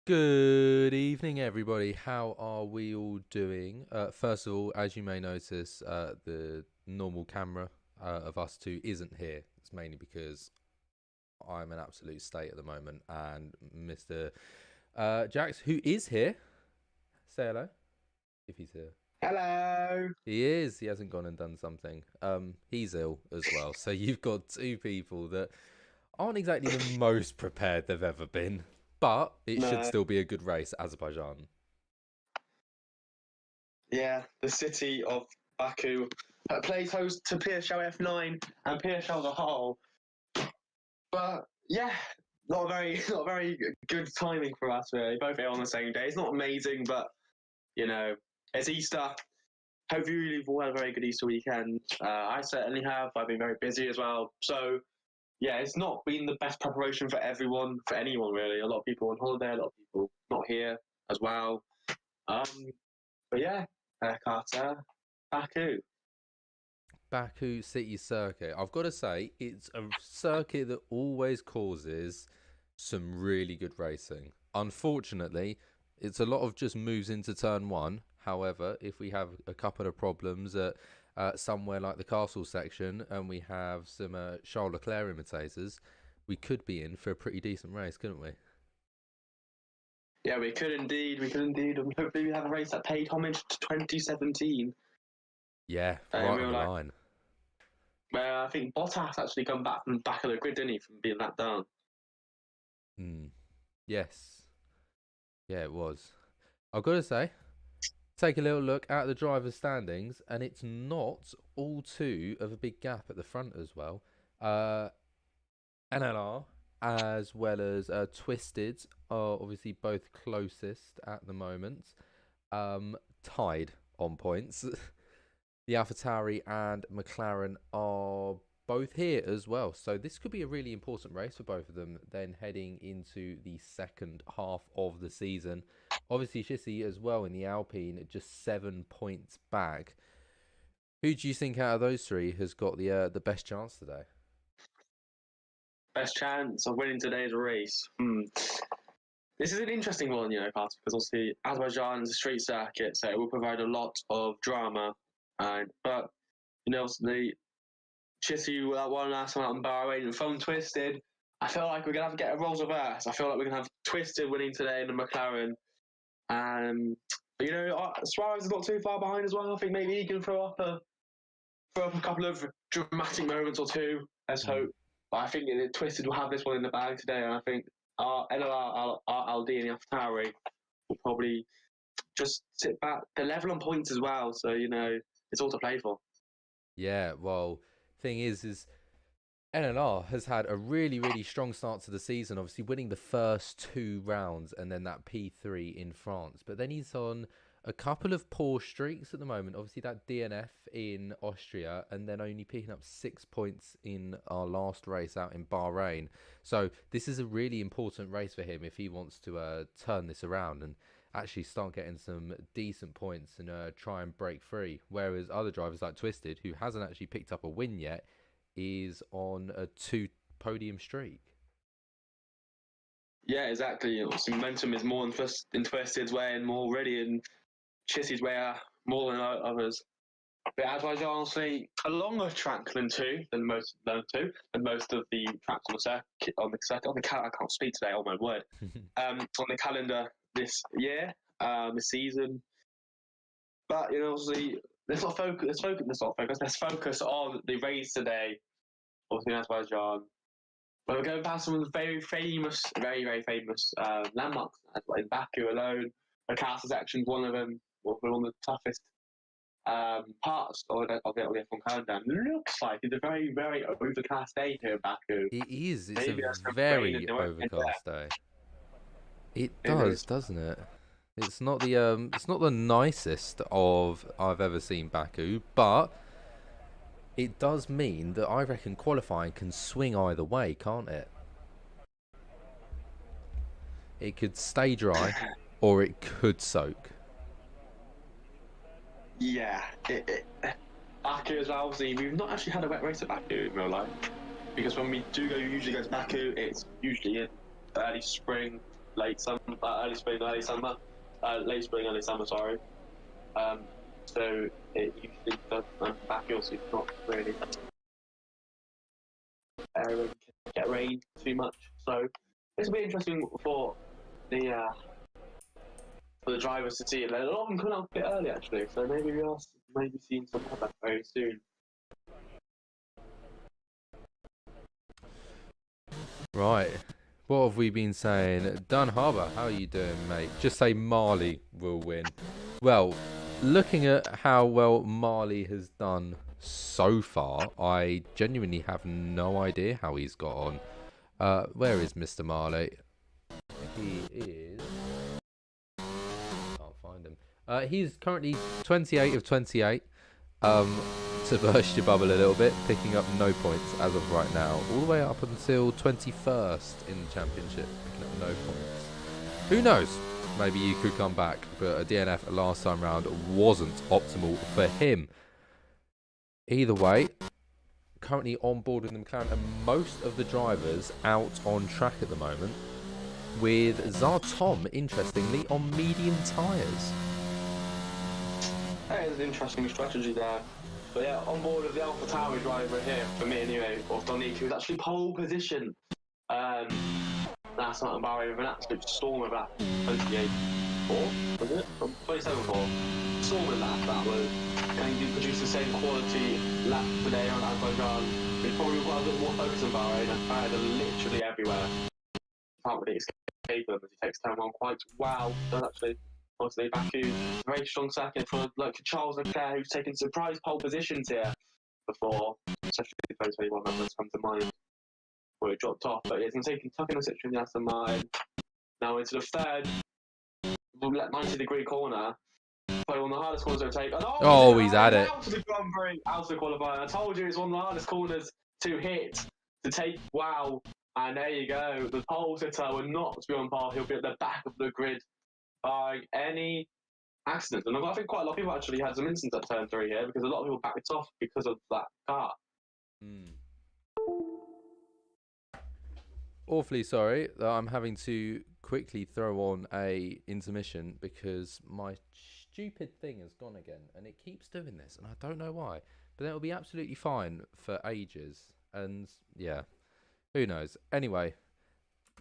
Good evening, everybody. How are we all doing? First of all, as you may notice, the normal camera of us two isn't here. It's mainly because I'm an absolute state at the moment, and Mr. Jax, who is here, say hello if he's here. Hello. He is. He hasn't gone and done something. He's ill as well. So you've got two people that aren't exactly the most prepared they've ever been. But it should No. still be a good race, Azerbaijan. Yeah, the city of Baku plays host to PSGL F9 and PSGL as a whole. But yeah, not very good timing for us really. Both here on the same day. It's not amazing, but it's Easter. Hopefully you've all had a very good Easter weekend. I certainly have. I've been very busy as well. So yeah, it's not been the best preparation for anyone really. A lot of people on holiday, a lot of people not here as well. But yeah, Carter, Baku. Baku City Circuit. I've got to say, it's a circuit that always causes some really good racing. Unfortunately, it's a lot of just moves into turn one. However, if we have a couple of problems at somewhere like the castle section and we have some Charles Leclerc imitators, we could be in for a pretty decent race, couldn't we? Yeah, we could indeed. And hopefully we have a race that paid homage to 2017. Yeah, We right were on the like, line. where I think Bottas actually come back from the back of the grid, didn't he, from being that down? Yes. Yeah, it was. I've got to say, take a little look at the driver's standings, and it's not all too of a big gap at the front as well. NLR as well as Twisted are obviously both closest at the moment, tied on points. The AlphaTauri and McLaren are both here as well, so this could be a really important race for both of them then heading into the second half of the season. Obviously Shissy as well in the Alpine, just 7 points back. Who do you think out of those three has got the best chance today? Best chance of winning today's race. This is an interesting one, Carter, because obviously Azerbaijan is a street circuit, so it will provide a lot of drama. But the Chissy that one last time out in Bahrain and from Twisted, I feel like we're gonna have to get a roles reverse. I feel like we're gonna have Twisted winning today in the McLaren. Suarez is not too far behind as well. I think maybe he can throw up a couple of dramatic moments or two. Let's hope. But I think Twisted will have this one in the bag today, and I think our LLR, RLD, and the AlphaTauri will probably just sit back. They're level on points as well, so it's all to play for. Yeah, well, thing is NLR has had a really, really strong start to the season, obviously winning the first two rounds and then that P3 in France. But then he's on a couple of poor streaks at the moment. Obviously that DNF in Austria and then only picking up 6 points in our last race out in Bahrain. So this is a really important race for him if he wants to turn this around and actually start getting some decent points and try and break free. Whereas other drivers like Twisted, who hasn't actually picked up a win yet, is on a 2 podium streak. Yeah, exactly. Momentum is more in Twisted's way and more ready in Chissy's way more than others. But Azerbaijan, honestly, a longer track than most of the tracks on the circuit, I can't speak today, oh my word, on the calendar this year, this season. But, obviously, let's focus on the race today, obviously in Azerbaijan. But we're going past some of the very famous landmarks in Baku alone. The castle section is one of them, one of the toughest parts of the F1 countdown. Looks like it's a very, very overcast day here in Baku. It is. It's Maybe a very overcast day. It does, doesn't it? It's not the nicest of I've ever seen Baku, but it does mean that I reckon qualifying can swing either way, can't it? It could stay dry, or it could soak. Yeah, Baku as well. Obviously, we've not actually had a wet race at Baku in real life, because when we usually go to Baku, it's usually in early spring. late summer, early spring, early summer, late spring, early summer. Sorry. So it usually doesn't back your seat not really get rain too much. So this will be interesting for the drivers to see. A lot of them coming out a bit early actually, so maybe we are maybe seeing some of that very soon. Right. What have we been saying? Dun Harbour, how are you doing, mate? Just say Marley will win. Well, looking at how well Marley has done so far, I genuinely have no idea how he's got on. Where is Mr. Marley? He is... Can't find him. He's currently 28 of 28. To burst your bubble a little bit, picking up no points as of right now, all the way up until 21st in the championship, picking up no points. Who knows? Maybe you could come back, but a DNF last time round wasn't optimal for him. Either way, currently on board with the McLaren, and most of the drivers out on track at the moment, with Zartom, interestingly, on medium tyres. That is an interesting strategy there. But yeah, on board with the Alpha Tauri driver here, for me anyway, of Donique, who was actually pole position. That's not Bahrain with an absolute storm of that 28-4, was it? From 27-4. Storm of that was. And he produced the same quality lap today on Azerbaijan. He's probably got a little more focus on Bahrain, and fired literally everywhere. Can't really escape him as he takes turn one quite well. Does actually. Obviously, Baku, very strong second for like Charles Leclerc, who's taken surprise pole positions here before, especially the 2021 numbers come to mind, where it dropped off. But he's been tucking the Citroen the Aston Martin. Now into the third 90-degree corner. Probably one of the hardest corners to take. And He's at it. Out to the Grand Prix, out to the qualifying. I told you it's one of the hardest corners to hit, to take. Wow. And there you go. The pole sitter will not be on par. He'll be at the back of the grid. Any accidents, and I think quite a lot of people actually had some incidents at turn 3 here because a lot of people backed off because of that car. Awfully sorry that I'm having to quickly throw on a intermission because my stupid thing has gone again and it keeps doing this and I don't know why, but then it'll be absolutely fine for ages, and yeah, who knows. Anyway,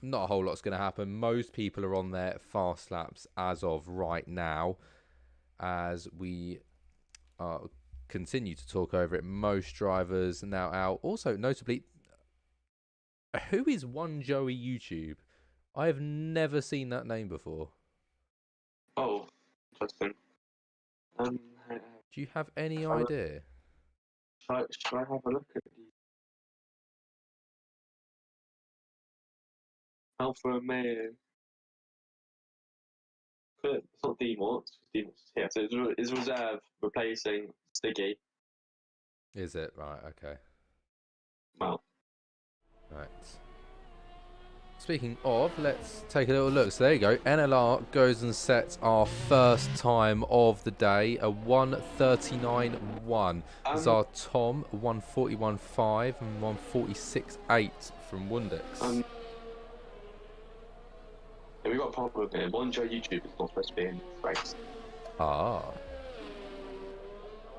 not a whole lot's going to happen. Most people are on their fast laps as of right now. As we continue to talk over it, most drivers are now out. Also, notably, who is One Joey YouTube? I have never seen that name before. Oh, interesting. Do you have any idea? Should I have a look at the Alfa Romeo? It's not Demort. Demort's here. So it's reserve replacing Stiggy. Is it? Right, okay. Well. Right. Speaking of, let's take a little look. So there you go. NLR goes and sets our first time of the day, a 1:39.1. Zartom 1:41.5 and 1:46.8 from Wundix. We've got a problem here. One Joe YouTube is not supposed to be in this race. Ah.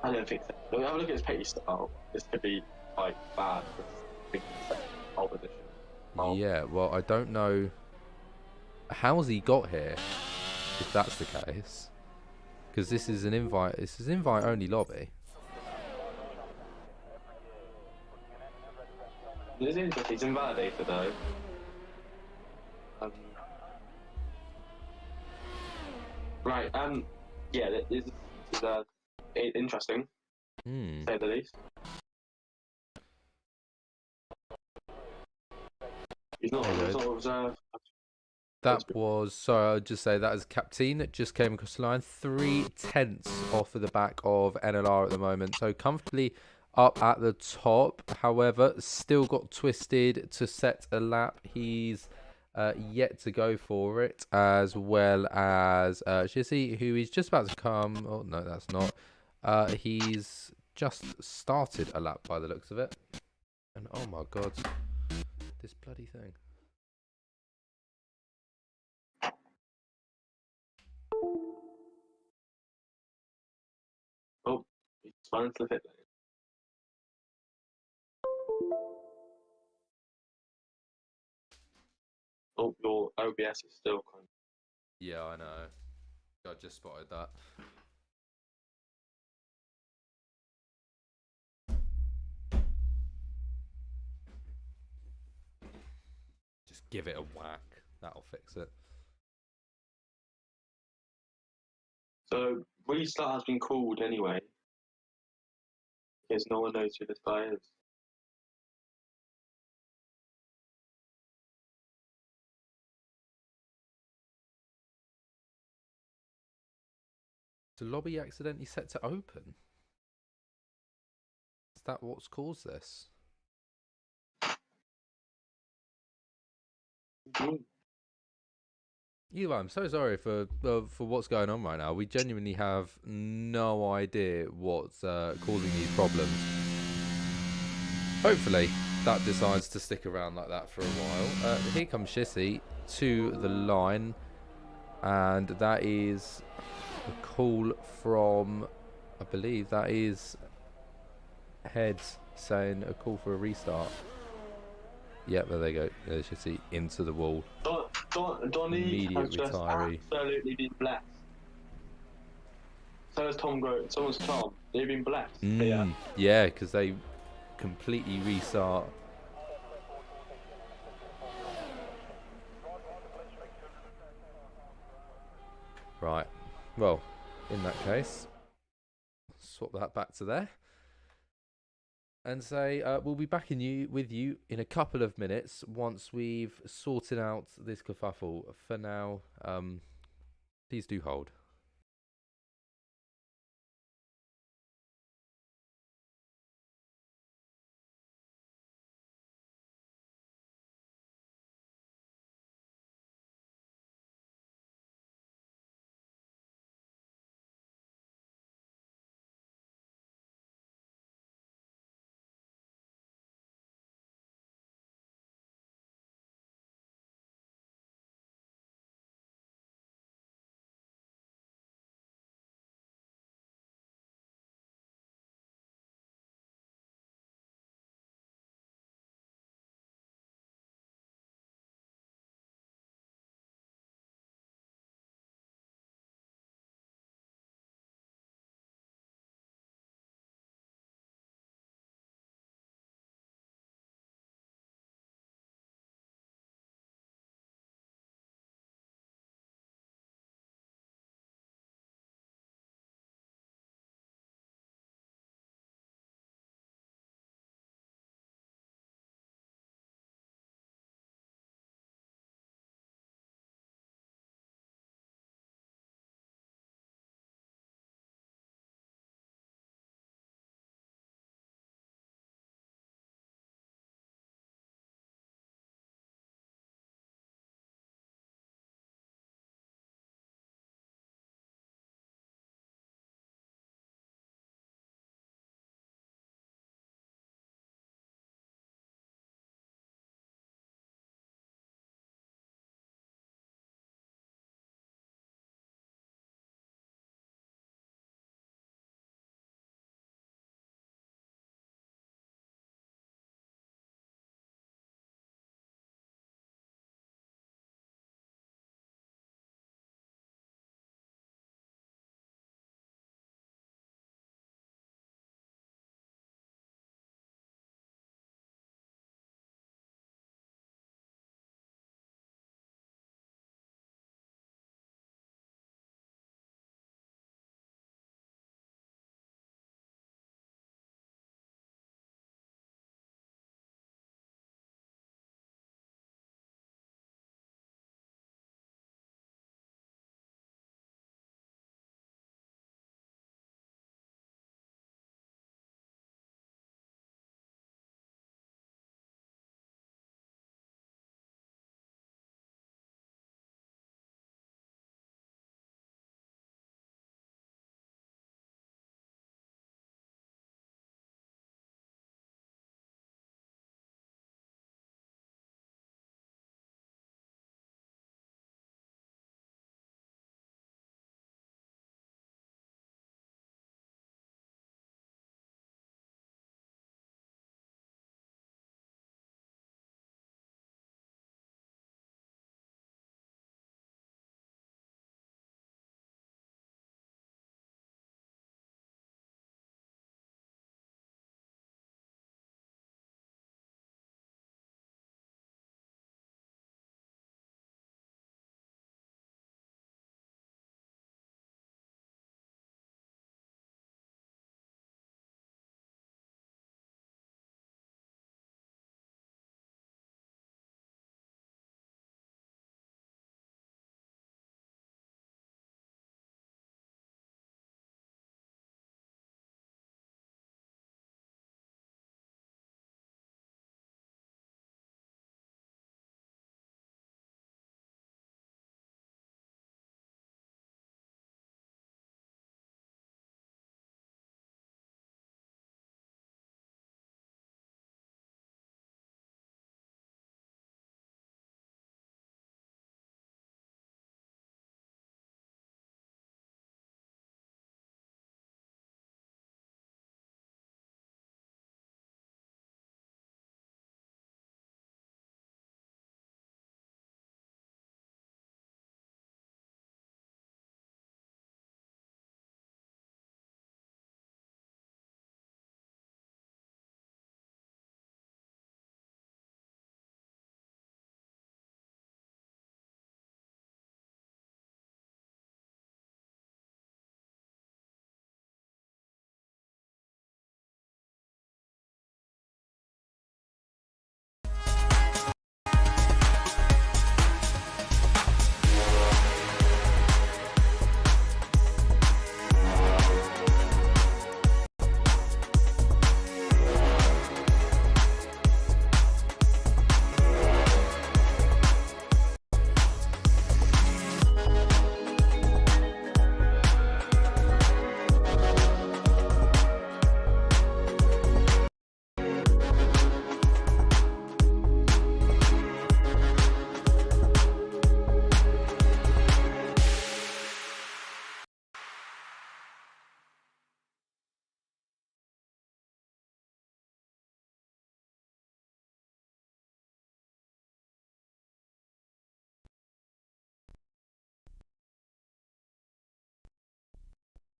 I don't think so. Look, have a look at his pace. Oh, this could be quite bad for pole position. Yeah, well, I don't know. How's he got here, if that's the case? Because this is an invite. This is invite-only lobby. It is interesting. He's invalidated though. Right. Yeah. This is interesting. To say the least. He's not reserved. That was, sorry, I'll just say that as captain just came across the line. 3/10 off of the back of NLR at the moment. So comfortably up at the top. However, still got twisted to set a lap. He's yet to go for it, as well as Shizzy, who is just about to come. Oh, no, that's not. He's just started a lap by the looks of it. And oh my God, this bloody thing. Trying to fit that in. Oh, your OBS is still kind of. Yeah, I know. I just spotted that. Just give it a whack. That'll fix it. So restart has been called anyway, because no one knows who this guy is. The lobby accidentally set to open. Is that what's caused this? Either way, I'm so sorry for what's going on right now. We genuinely have no idea what's causing these problems. Hopefully, that decides to stick around like that for a while. Here comes Shissy to the line, and that is a call from, I believe that is Heads saying a call for a restart. Yep, there they go. There's Shissy into the wall. Donny Immediate has just retiree. absolutely been blessed. So has Tom Grote. So has Tom. They've been blessed. Yeah, because they completely restart. Right. Well, in that case, swap that back to there. And say we'll be back with you in a couple of minutes once we've sorted out this kerfuffle. For now, please do hold.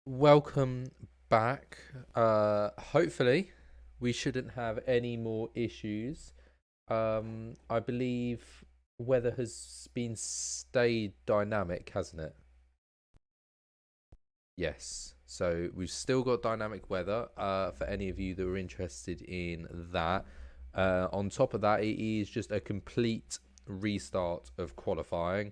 Welcome back. Hopefully, we shouldn't have any more issues. I believe weather has been stayed dynamic, hasn't it? Yes. So we've still got dynamic weather. For any of you that are interested in that. On top of that, it is just a complete restart of qualifying.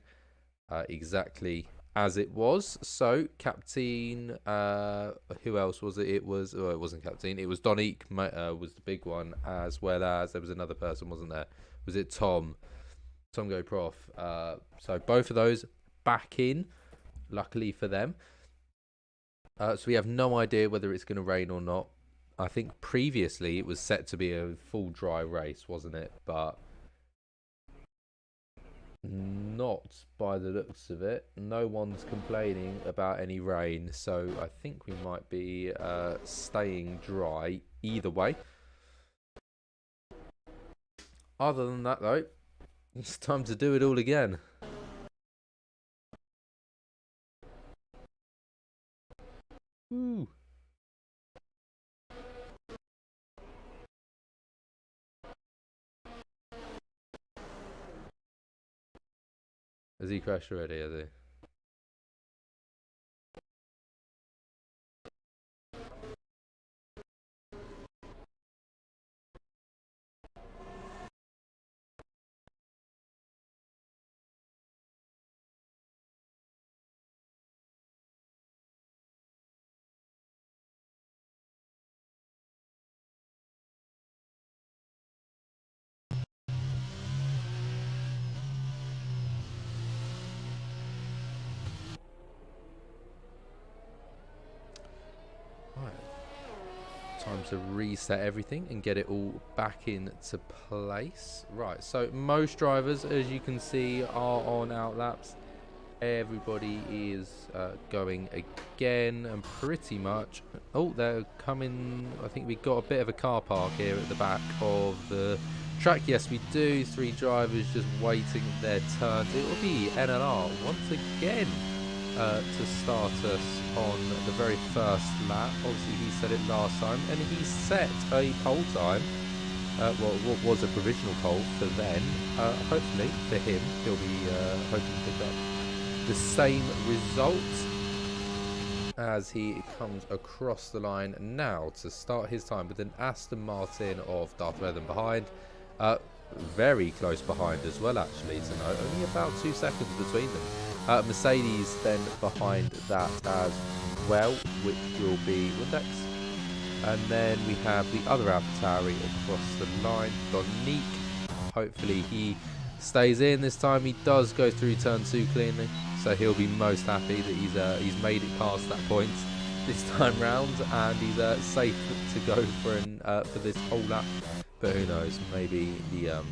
Exactly as it was. So, captain, who else was it? It was, oh, it wasn't captain. It was Donique was the big one, as well as there was another person, wasn't there? Was it Tom? Tom Go Prof. So both of those back in, luckily for them. So we have no idea whether it's going to rain or not. I think previously it was set to be a full dry race, wasn't it? But not by the looks of it. No one's complaining about any rain, so I think we might be staying dry either way. Other than that, though, it's time to do it all again. Woo! Has he crashed already, has he? Right. Time to reset everything and get it all back into place. Right, so most drivers, as you can see, are on outlaps. Everybody is going again, and pretty much... Oh, they're coming... I think we've got a bit of a car park here at the back of the track. Yes, we do. 3 drivers just waiting their turns. It will be NLR once again to start us on the very first lap. Obviously, he said it last time, and he set a pole time. Well, what was a provisional pole for then. Hopefully, for him, he'll be hoping to pick up the same result as he comes across the line now to start his time with an Aston Martin of Darth Vader behind. Very close behind as well, actually, to know. Only about 2 seconds between them. Mercedes then behind that as well, which will be Windex. And then we have the other AlphaTauri across the line, Donique. Hopefully he stays in this time. He does go through turn 2 cleanly, so he'll be most happy that he's made it past that point this time round, and he's safe to go for this whole lap. But who knows? Maybe the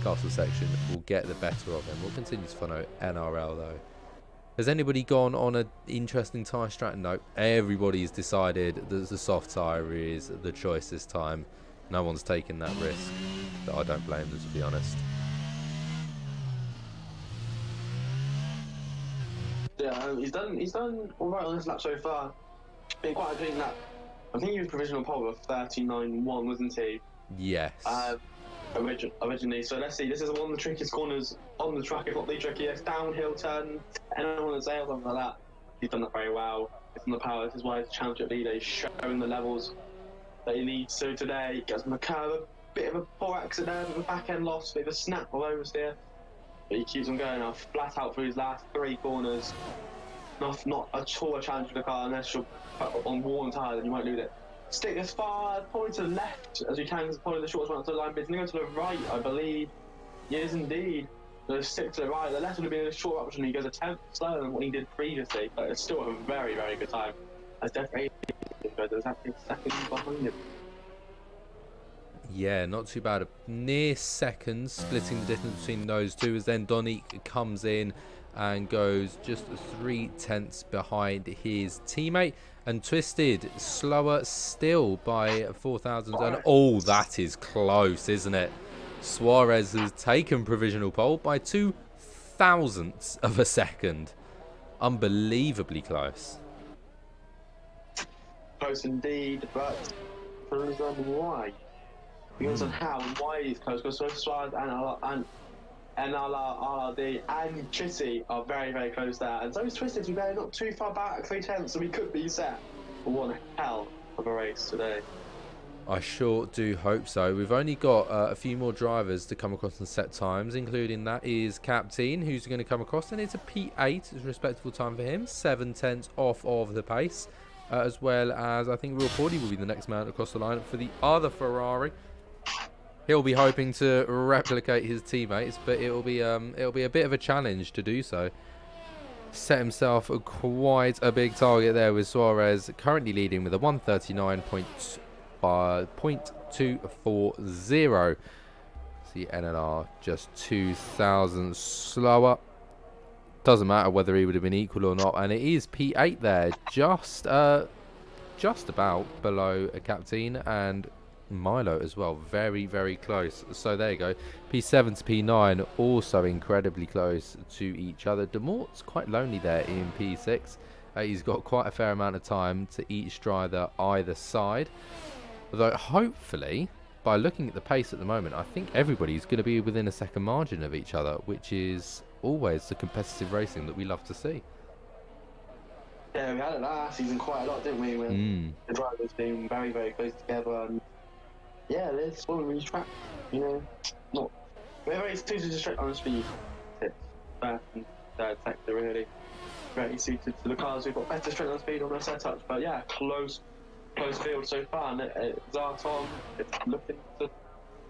castle section will get the better of him. We'll continue to follow NRL though. Has anybody gone on an interesting tyre strat? No. Everybody's decided that the soft tyre is the choice this time. No one's taken that risk. But I don't blame them, to be honest. Yeah, he's done all right on this lap so far. Been quite a clean lap. I think he was provisional pole of 39.1, wasn't he? Yes. Originally. So let's see. This is one of the trickiest corners on the track, if not the trickiest. Downhill turn. Anyone that sails something like that, he's done that very well. It's on the power. This is why he's championship leader. He's showing the levels that he needs to today. Gets on the curve. A bit of a poor accident. A back end loss. Bit of a snap of oversteer. But he keeps on going now, flat out for his last 3 corners. Not at all a challenge for the car unless you're on worn tyres and you won't lose it. Stick as far, probably to the left as you can, probably the shortest route to the line, but it's going to go to the right, I believe. Yes, indeed. So stick to the right. The left would have been a short option. He goes a tenth slower than what he did previously, but it's still a very, very good time. As definitely there's actually seconds behind him. Yeah, not too bad. A near second, splitting the difference between those two, as then Donique comes in and goes just 3/10 behind his teammate. And Twisted slower still by 4,000. And oh, that is close, isn't it? Suarez has taken provisional pole by 2 thousandths of a second. Unbelievably close. close indeed, but I don't understand why. We understand how and why he's close, because both Suarez and LRD and Chitty are very, very close there. And so is Twisted, we're not too far back, 3 tenths, so we could be set for one hell of a race today. I sure do hope so. We've only got a few more drivers to come across in set times, including that is Captain, who's going to come across, and it's a P8. It's a respectable time for him, 7 tenths off of the pace, as well as I think Real Porty will be the next man across the line for the other Ferrari. He'll be hoping to replicate his teammates, but it'll be a bit of a challenge to do so. Set himself quite a big target there with Suarez currently leading with a 139.240. See NLR just 2,000 slower. Doesn't matter whether he would have been equal or not, and it is P8 there, just about below a Captain and Milo as well, very, very close. So there you go, P7 to P9 also incredibly close to each other. Demort's quite lonely there in P6. He's got quite a fair amount of time to each driver either side, although hopefully by looking at the pace at the moment I think everybody's going to be within a second margin of each other, which is always the competitive racing that we love to see. Yeah, we had it last season quite a lot, didn't we, with the drivers being very, very close together. And yeah, this one really track, you know, not we're very suited to straight on speed. It's first and third sector really very suited to the cars. We've got better straight on speed on their setups, but yeah, close field so far. And Zarton is looking to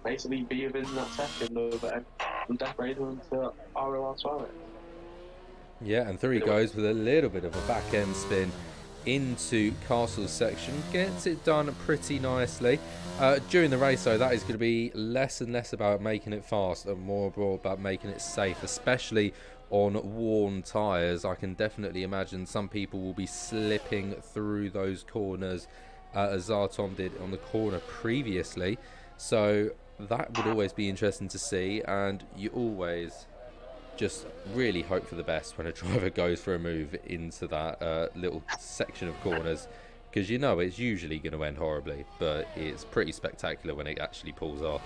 basically be within that second of Death Raider into ROR Suarez. Yeah, and through he goes with a little bit of a back end spin into Castle's section, gets it done pretty nicely. During the race though, that is going to be less and less about making it fast and more about making it safe, especially on worn tyres. I can definitely imagine some people will be slipping through those corners as Zartom did on the corner previously, so that would always be interesting to see, and you always just really hope for the best when a driver goes for a move into that little section of corners, because you know it's usually going to end horribly, but it's pretty spectacular when it actually pulls off.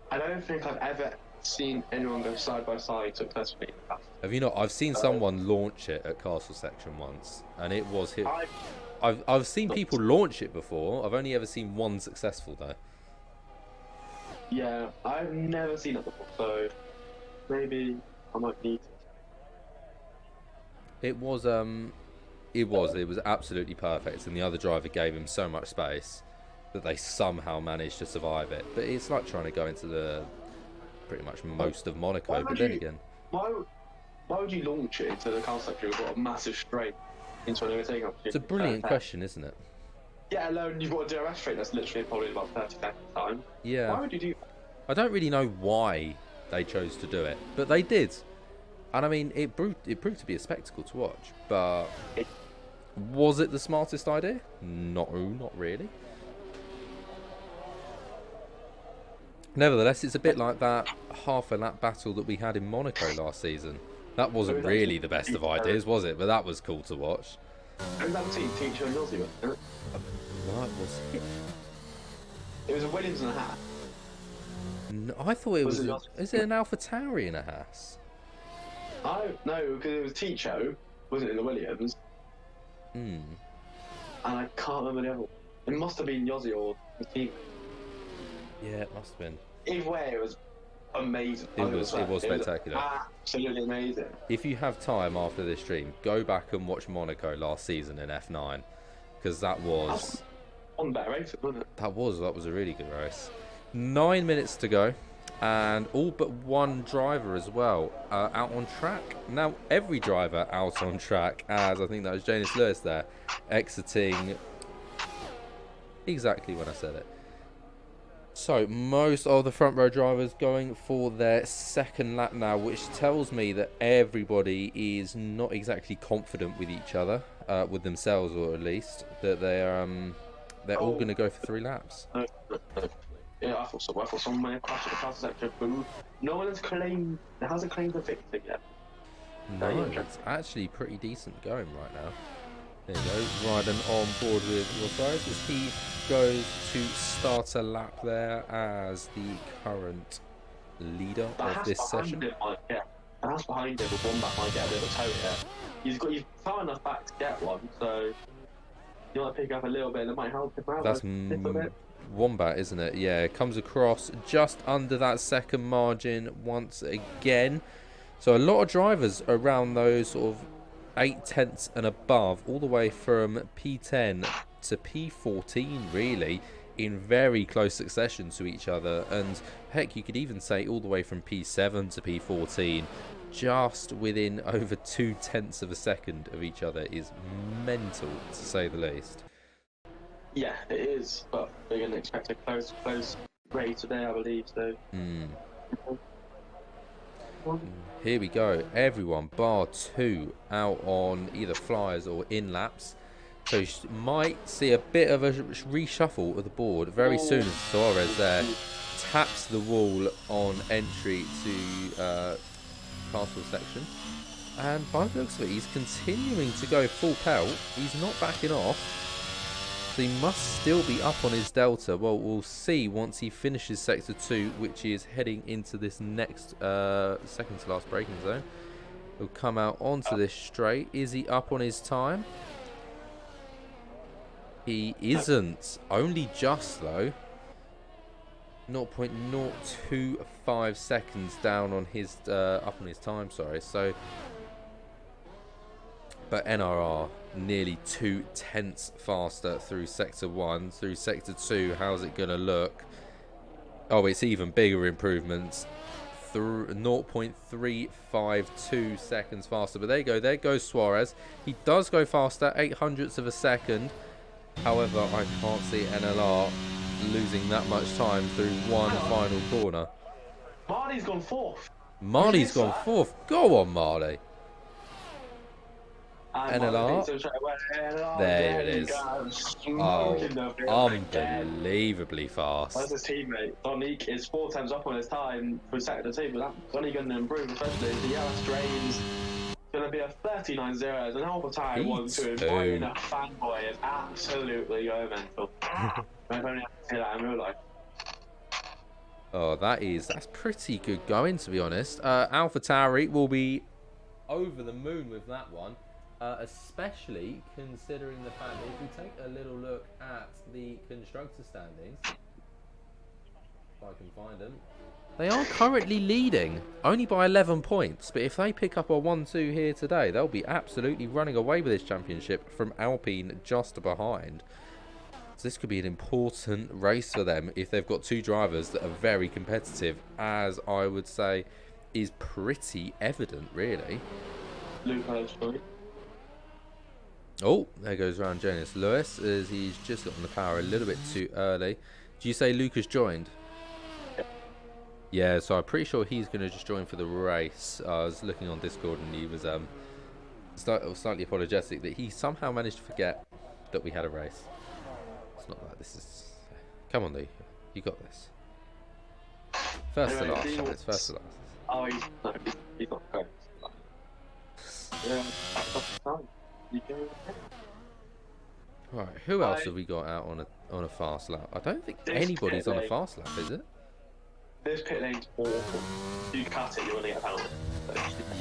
I don't think I've ever seen anyone go side by side successfully. Have you not? I've seen someone launch it at Castle section once, and it was hit. I've seen people launch it before. I've only ever seen one successful though. Yeah, I've never seen it before, so maybe I might need to. It was absolutely perfect, and the other driver gave him so much space that they somehow managed to survive it. But it's like trying to go into the pretty much most of Monaco. But then again, why would you launch it into the car section? You've got a massive straight into an overtaking opportunity. It's a brilliant question, isn't it? Yeah, alone you've got a DRS straight that's literally probably about 30 seconds time. Yeah. Why would you do that? I don't really know why they chose to do it, but they did. And I mean, it proved to be a spectacle to watch. But was it the smartest idea? Not really. Nevertheless, it's a bit like that half a lap battle that we had in Monaco last season. That wasn't really the best of ideas, was it? But that was cool to watch. And that teacher and Aussie, wasn't it? What was it? It was a Williams and a Haas. No, I thought it was. Is it an AlphaTauri and a Haas? No, because it was Ticho, wasn't it, in the Williams? Hmm. And I can't remember the other one. It must have been Yossi or the team. Yeah, it must have been. Either way, it was amazing. It was spectacular. Absolutely amazing. If you have time after this stream, go back and watch Monaco last season in F9, because that was one better race, wasn't it? That was a really good race. 9 minutes to go, and all but one driver as well out on track. Now every driver out on track, as I think that was Janus Lewis there, exiting exactly when I said it. So most of the front row drivers going for their second lap now, which tells me that everybody is not exactly confident with each other, with themselves, or at least that they're all going to go for 3 laps. Yeah, I thought so. I thought someone may have crashed at the class sector, but no one hasn't claimed to fix it yet. No, it's actually pretty decent going right now. There you go, riding on board with Rosales as he goes to start a lap there as the current leader of this session. The house behind him with one back might get a bit of a toe here. He's far enough back to get one, so you might pick up a little bit and it might help him out. That's Wombat, isn't it? Yeah, it comes across just under that second margin once again. So a lot of drivers around those sort of 8 tenths and above, all the way from P10 to P14 really, in very close succession to each other. And heck, you could even say all the way from P7 to P14, just within over 2 tenths of a second of each other is mental, to say the least. Yeah, it is, but we're going to expect a close race today, I believe, so. Here we go, everyone bar 2 out on either flyers or in laps. So you might see a bit of a reshuffle of the board very soon as Suarez there taps the wall on entry to castle section. And by the looks of it, he's continuing to go full pelt. He's not backing off. So he must still be up on his delta. Well, we'll see once he finishes sector 2, which is heading into this next second to last braking zone. He'll come out onto this straight. Is he up on his time? He isn't. Only just though. 0.025 seconds down on his up on his time. Sorry. So, but NRR nearly 2 tenths faster through sector 1. Through sector 2, how's it gonna look? Oh, it's even bigger improvements. Through 0.352 seconds faster. But there you go. There goes Suarez. He does go faster, 0.08 of a second. However, I can't see NLR losing that much time through one final corner. Marley's gone fourth. Marley's gone fourth. Go on, Marley. NLR. There it is. Oh, unbelievably fast. That's his teammate. Donique is 4 times up on his time for sector 2, but that's only going to improve, especially the yellow strains. Going to be a 39-0 as an Alpha Tire 1-2. Boy, a fanboy is absolutely go mental. I've only had to see that in real life. Oh, that's pretty good going, to be honest. Alpha Tauri will be over the moon with that one. Especially considering the fact that if we take a little look at the constructor standings, if I can find them, they are currently leading only by 11 points. But if they pick up a 1-2 here today, they'll be absolutely running away with this championship from Alpine just behind. So this could be an important race for them if they've got 2 drivers that are very competitive, as I would say is pretty evident, really. Oh, there goes round Jonas Lewis as he's just got on the power a little bit too early. Do you say Lucas joined? Yeah, so I'm pretty sure he's going to just join for the race. I was looking on Discord and he was slightly apologetic that he somehow managed to forget that we had a race. It's not that this is... Come on, Luke. You got this. First to last, it's first to last. Oh, he's not going. Yeah, Right, who else have we got out on a fast lap? I don't think anybody's on a fast lap, is it? This pit lane's awful. If you cut it, you're gonna get a penalty.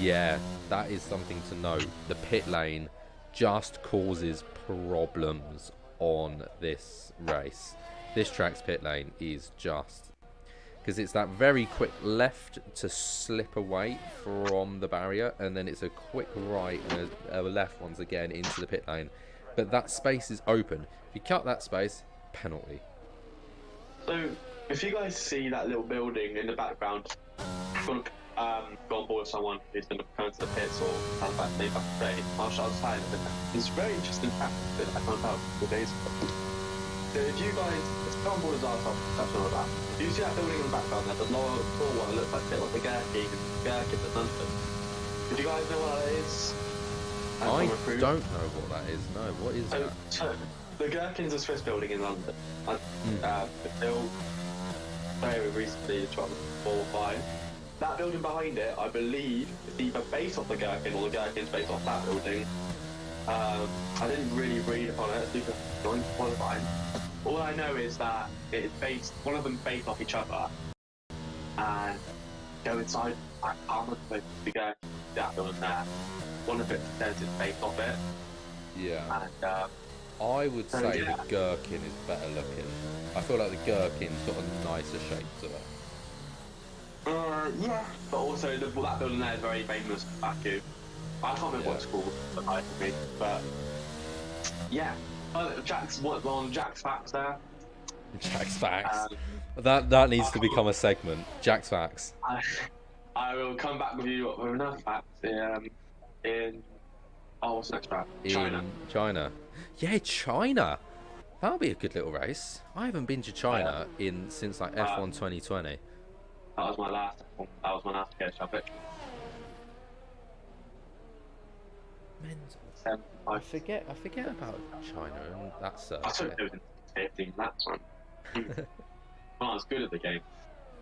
Yeah, that is something to note. The pit lane just causes problems on this race. This track's pit lane is just... because it's that very quick left to slip away from the barrier, and then it's a quick right and a left once again into the pit lane. But that space is open. If you cut that space, penalty. So, if you guys see that little building in the background, go on board with someone who's going to come to the pits or have back to play martial outside. It's very interesting practice that I found out a couple of days ago. So if you guys, let's go on board as our top, that's all about. If you see that building in the background, there's a lower floor one that looks like a bit like the Gherkin at London. Do you guys know what that is? I don't know what that is. No, what is that? So, the Gherkin's a Swiss building in London. Built very recently, 4 or 5. That building behind it, I believe, is either based off the Gherkin or the Gherkin's based off that building. I didn't really read upon it. I think it's going qualifying. All I know is that it's based. One of them based off each other, and go inside. I can't remember to go that building there. One of it says it's based off it. Yeah. And I would say yeah. the Gherkin is better looking. I feel like the Gherkin's got a nicer shape to it. Yeah. But also that building there is very famous for Baku. I can't remember what it's called, but yeah. Jack's facts there. Jack's facts. That needs to become a segment. Jack's facts. I will come back with you with another fact in what's the next fact? China. China. Yeah, China. That'll be a good little race. I haven't been to China since like F1 2020. That was my last guest topic. Mental. I forget about China and that stuff. I thought it was in 15 laps, man. I was good at the game.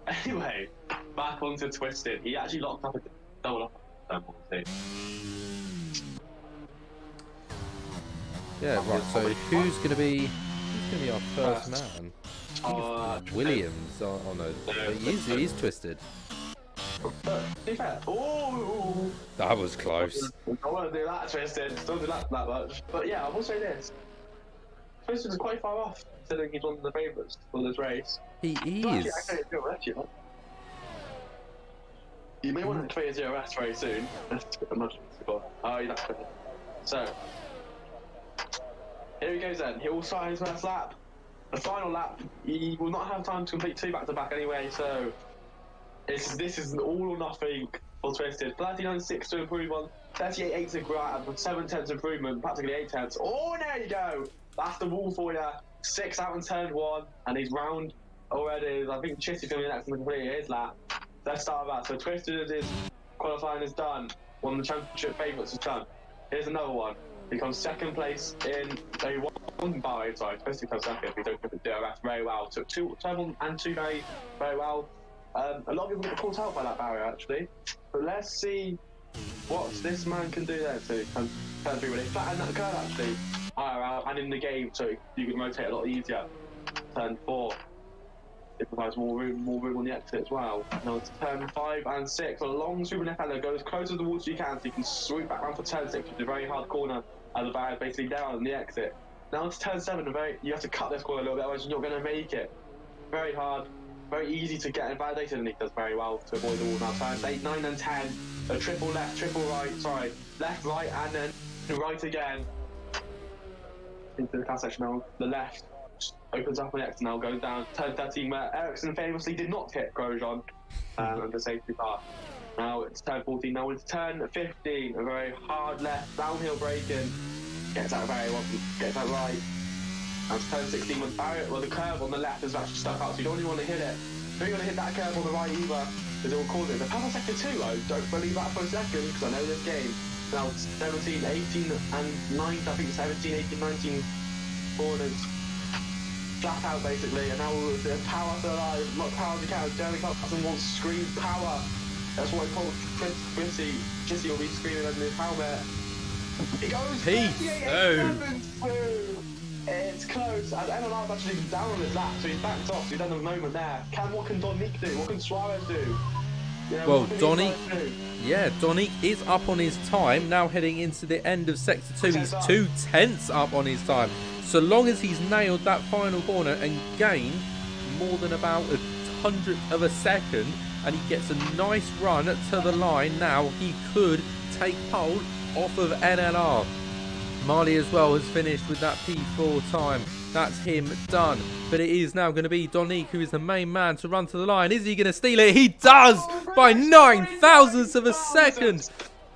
Anyway, back onto Twisted. He actually locked up a double up. Yeah, right. So who's gonna be our first man? Williams. Oh no, he is Twisted. Oh, that was close. I want to do that, Twisted. Don't do that much. But yeah, I will say this: Twisted is quite far off, considering he's one of the favourites for this race. He is. You may want to create a DRS very soon. So here he goes then. He will start his first lap. The final lap, he will not have time to complete 2 back-to-back anyway, so this is an all or nothing for Twisted. 39.6 to improve on, 38.8 to grab, 7/10 improvement, practically 8/10. Oh, there you go! That's the wall for you. 6 out and turn 1, and he's round already. I think Chitty's going to be next to complete his lap. Let's start with that. So Twisted is qualifying is done. One of the championship favourites is done. Here's another one. He comes second place in a one bar. Sorry, Twisted comes second. We don't put the DRS very well. Took turn 1 and 2 very well. A lot of people get caught out by that barrier actually. But let's see what this man can do there to turn 3 when they flatten that curve actually higher out and in the game, so you can rotate a lot easier. Turn 4. It provides more room on the exit as well. Now it's turn 5 and 6. A long swoop left hander, go as close to the wall as you can, so you can swoop back around for turn 6, which is a very hard corner, as the barrier is basically down on the exit. Now it's turn 7, you have to cut this corner a little bit, otherwise you're not going to make it. Very hard, very easy to get invalidated, and he does very well to avoid the wall. Now turns 8, 9 and 10, a triple left, triple right, sorry, left, right, and then right again. Into the car section now, the left. Opens up on the exit now, goes down turn 13 where Ericsson famously did not hit Grosjean under safety car. Now it's turn 14, now it's turn 15, a very hard left, downhill braking, gets out very well, gets out right. Now it's turn 16 with barrier, well the curve on the left is actually stuck out, so you don't really want to hit it. You don't want to hit that curve on the right either, because it will cause it. The power sector 2, I don't believe that for a second, because I know this game. Now it's 17, 18 and 9, I think 17, 18, 19 corners. Flat out basically, and now the power to alive, not power to count. Jeremy Clarkson wants to scream power. That's what he told Jesse will be screaming under his helmet. He goes Peace. It's close, and NLR's actually down on his lap, so he's backed off, so he's done a moment there. What can Donique do? What can Suarez do? Well, Donique is up on his time, now heading into the end of Sector 2. He's 2/10 up on his time. So long as he's nailed that final corner and gained more than about a 100th of a second, and he gets a nice run to the line, now he could take hold off of NLR. Marley as well has finished with that P4 time. That's him done. But it is now going to be Donique who is the main man to run to the line. Is he going to steal it? He does! By 9,000ths of a second.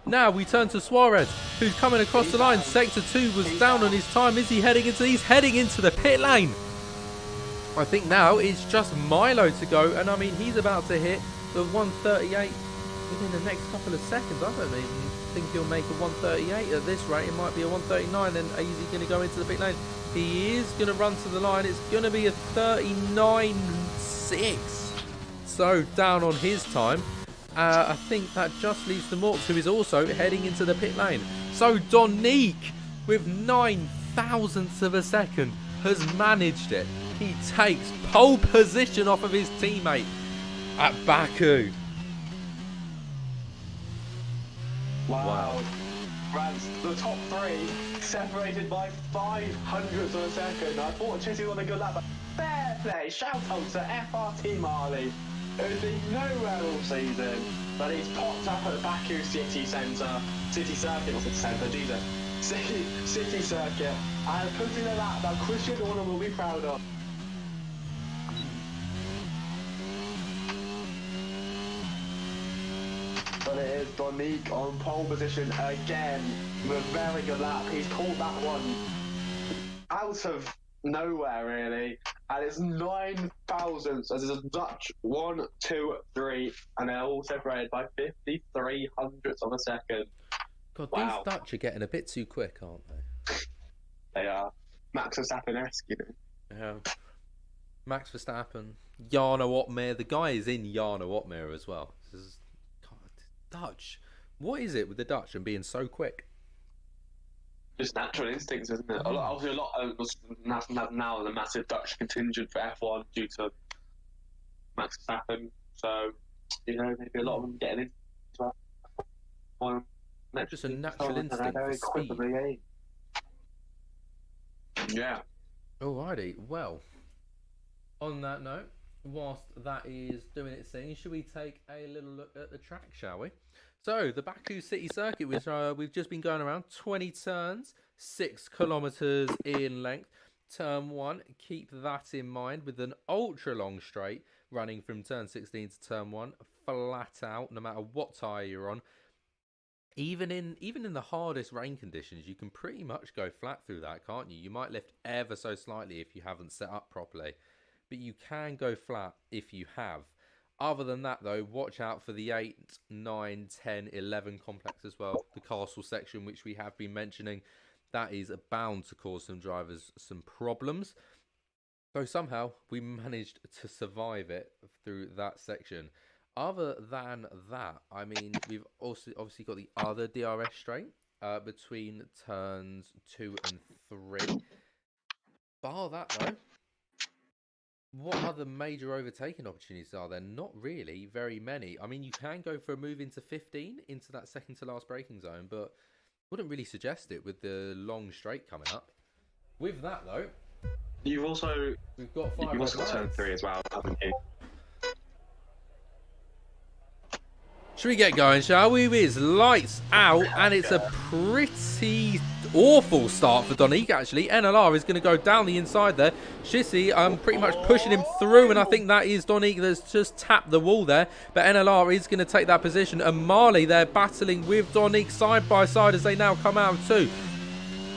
Now we turn to Suarez, who's coming across the line. Sector 2 was down on his time. Is he heading into? He's heading into the pit lane. I think now it's just Milo to go, and I mean he's about to hit the 138 within the next couple of seconds. I don't even think he'll make a 138 at this rate. It might be a 139. And is he going to go into the pit lane? He is going to run to the line. It's going to be a 39.6. So down on his time. I think that just leaves the Morks, who is also heading into the pit lane. So Donique with 9,000ths of a second, has managed it. He takes pole position off of his teammate at Baku. Wow. France, the top three, separated by 500ths of a second. I thought Chelsea won a good lap, but fair play. Shout out to FRT Marley, who's been nowhere all season, but he's popped up at the Baku City Centre, City Circuit, not City Centre, Jesus. City Circuit, and putting a lap that Christian Horner will be proud of. But it is Donique on pole position again with a very good lap. He's called that one out of nowhere, really. And it's 9,000ths as it's a Dutch 1, 2, 3, and they're all separated by 5300ths of a second. God, wow. These Dutch are getting a bit too quick, aren't they? They are. Max Verstappen-esque, you know. Yeah. Max Verstappen, Jarno Otmar. The guy is in Jarno Otmar as well. This is, God, Dutch. What is it with the Dutch and being so quick? Just natural instincts, isn't it? Obviously, now the massive Dutch contingent for F1 due to Max Verstappen. So, you know, maybe a lot of them getting into F1. Just a natural instinct for speed. Yeah. Alrighty, well, on that note, whilst that is doing its thing, should we take a little look at the track, shall we? So, the Baku City Circuit, which we've just been going around, 20 turns, 6 kilometres in length. Turn 1, keep that in mind, with an ultra-long straight running from turn 16 to turn 1, flat out, no matter what tyre you're on. Even in the hardest rain conditions, you can pretty much go flat through that, can't you? You might lift ever so slightly if you haven't set up properly, but you can go flat if you have. Other than that, though, watch out for the 8, 9, 10, 11 complex as well. The castle section, which we have been mentioning, that is bound to cause some drivers some problems. So somehow we managed to survive it through that section. Other than that, I mean, we've also obviously got the other DRS straight between turns 2 and 3. Bar that, though, what other major overtaking opportunities are there? Not really very many. I mean, you can go for a move into 15, into that second to last braking zone, but wouldn't really suggest it with the long straight coming up. With that, though, you've also got turn 3 as well, haven't you? Should we get going, shall we? It's lights out, and it's a pretty awful start for Donique, actually. NLR is going to go down the inside there. Shissy pretty much pushing him through, and I think that is Donique that's just tapped the wall there. But NLR is going to take that position, and Marley, they're battling with Donique side by side as they now come out of 2.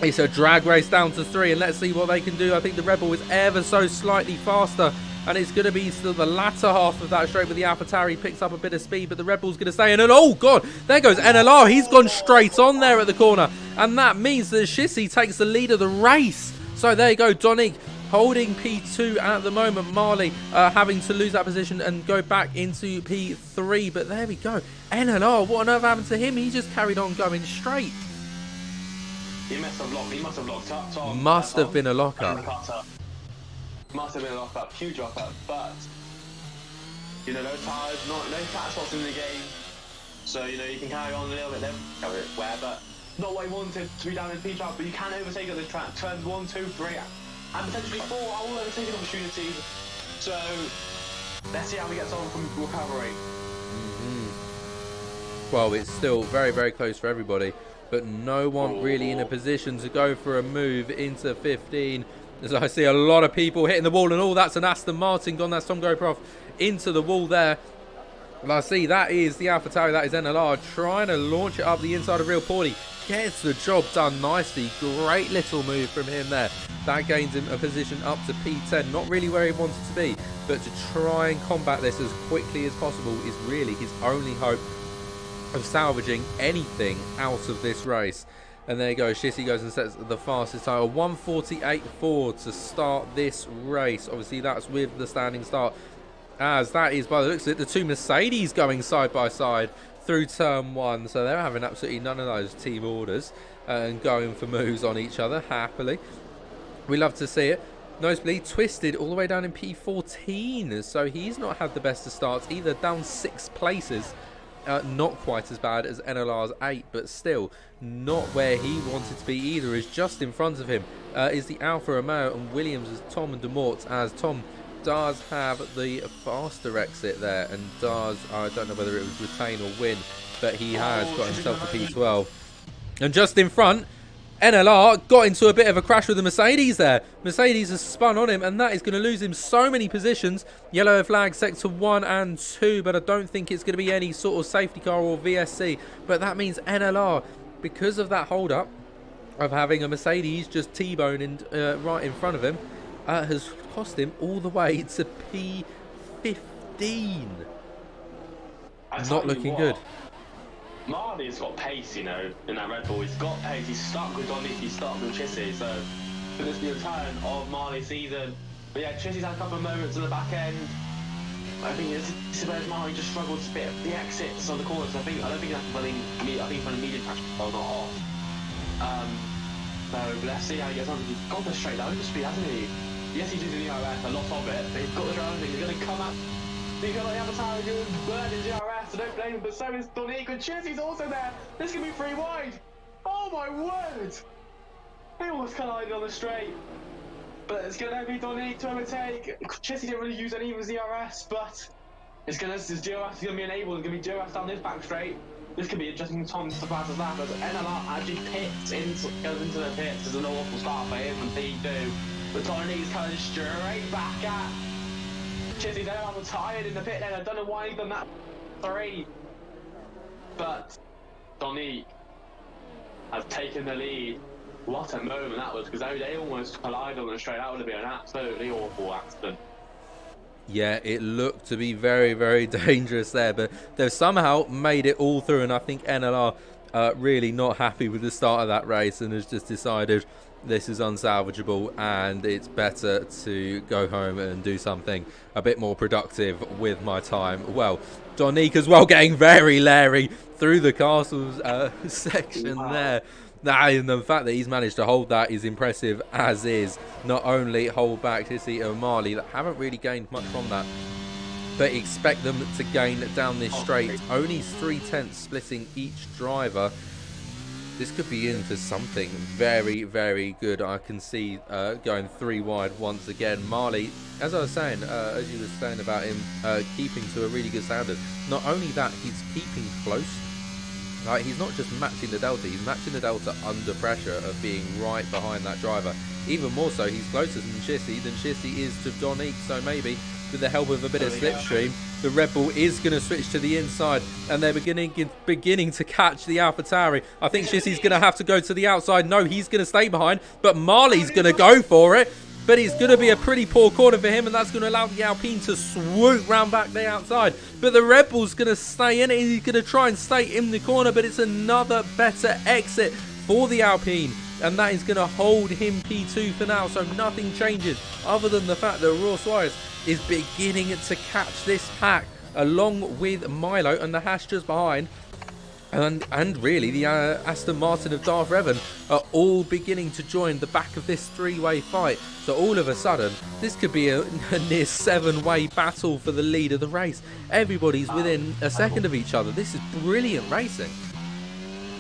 It's a drag race down to 3, and let's see what they can do. I think the Rebel is ever so slightly faster, and it's going to be still the latter half of that straight with the AlphaTauri picks up a bit of speed, but the Rebel's going to stay in. And oh God, there goes NLR. He's gone straight on there at the corner, and that means that Shissy takes the lead of the race. So there you go, Donique holding P2 at the moment. Marley having to lose that position and go back into P3, but there we go. NLR, what on earth happened to him? He just carried on going straight. He must have locked up, Tom. Must have been a lockup. Must have been a lockup, huge lockup, but you know, no tires, no flat spots in the game, so you know you can carry on a little bit there, but not what he wanted to be down in P-trap, but you can overtake on this track. Turns 1, 2, 3, and potentially 4 are all overtaking opportunities. So let's see how he gets on from recovery. Well, it's still very, very close for everybody, but no one really in a position to go for a move into 15. As I see a lot of people hitting the wall and all. That's an Aston Martin gone. That's Tom Goprof into the wall there. Well, I see that is the AlphaTauri. That is NLR trying to launch it up the inside of Real Paulie. Gets the job done nicely. Great little move from him there. That gains him a position up to P10. Not really where he wanted to be, but to try and combat this as quickly as possible is really his only hope of salvaging anything out of this race. And there you go, Shissy goes and sets the fastest time, 1:48.4 to start this race. Obviously, that's with the standing start, as that is, by the looks of it, the 2 Mercedes going side by side through turn 1. So they're having absolutely none of those team orders. and going for moves on each other happily. We love to see it. Nosebleed twisted all the way down in P14, so he's not had the best of starts either, down 6 places. Not quite as bad as NLR's 8, but still not where he wanted to be either. Is just in front of him is the Alfa Romeo, and Williams is Tom and Demort, as Tom does have the faster exit there, and does, I don't know whether it was retain or win, but he has got himself to P12. And just in front, NLR got into a bit of a crash with the Mercedes there. Mercedes has spun on him, and that is going to lose him so many positions. Yellow flag sector 1 and 2, but I don't think it's going to be any sort of safety car or VSC. But that means NLR, because of that hold-up of having a Mercedes just T-boning right in front of him, has cost him all the way to P15. Not looking good. Marley's got pace, you know, in that Red Bull. He's got pace. He's stuck with Donny. He's stuck with Chissy. So, could this be a turn of Marley's season? But yeah, Chissy's had a couple of moments in the back end. I think this is where Marley just struggled to spit the exits on the corners. I don't think that's running. I think he's running medium traction, not off. So let's see how he gets on. He's got the straight down speed, hasn't he? Yes, he did the DRS, a lot of it, but he's got the driving. He's going to come up. He's got the avatar doing burn in DRS, so don't blame him, but so is Donique, and Chissy's also there. This can be 3 wide. Oh my word! They almost collided on the straight. But it's going to be Donique to overtake. Chissy didn't really use any of his DRS, but his DRS is going to be enabled. It's going to be DRS down this back straight. This could be interesting. Tom surpasses that, but NLR actually goes into the pits. There's an awful start for him from P2. But Donique's coming straight back at Chissy. Then I'm tired in the pit lane. I don't know why he's done that 3. But Donique has taken the lead. What a moment that was, because they almost collided on the straight. That would have been an absolutely awful accident. Yeah, it looked to be very, very dangerous there, but they've somehow made it all through, and I think NLR really not happy with the start of that race and has just decided this is unsalvageable and it's better to go home and do something a bit more productive with my time. Well, Donique as well getting very leery through the castles section there. And the fact that he's managed to hold that is impressive, as is not only hold back Chissy and Marley that haven't really gained much from that, but expect them to gain down this straight. Only 3/10 splitting each driver. This could be in for something very, very good. I can see going 3 wide once again. Marley, as I was saying, as you were saying about him keeping to a really good standard, not only that, he's keeping close. Like, he's not just matching the delta, he's matching the delta under pressure of being right behind that driver. Even more so, he's closer than Chissy is to Donique, so maybe with the help of a bit of slipstream, the Red Bull is going to switch to the inside, and they're beginning to catch the AlphaTauri. I think Chissy's going to have to go to the outside. No, he's going to stay behind, but Marley's going to go for it. But it's going to be a pretty poor corner for him, and that's going to allow the Alpine to swoop round back the outside. But the Red Bull's going to stay in it. He's going to try and stay in the corner, but it's another better exit for the Alpine. And that is going to hold him P2 for now, so nothing changes other than the fact that Raw Suarez is beginning to catch this pack along with Milo and the Hash just behind. And really, the Aston Martin of Darth Revan are all beginning to join the back of this 3-way fight. So all of a sudden, this could be a near 7-way battle for the lead of the race. Everybody's within a second of each other. This is brilliant racing.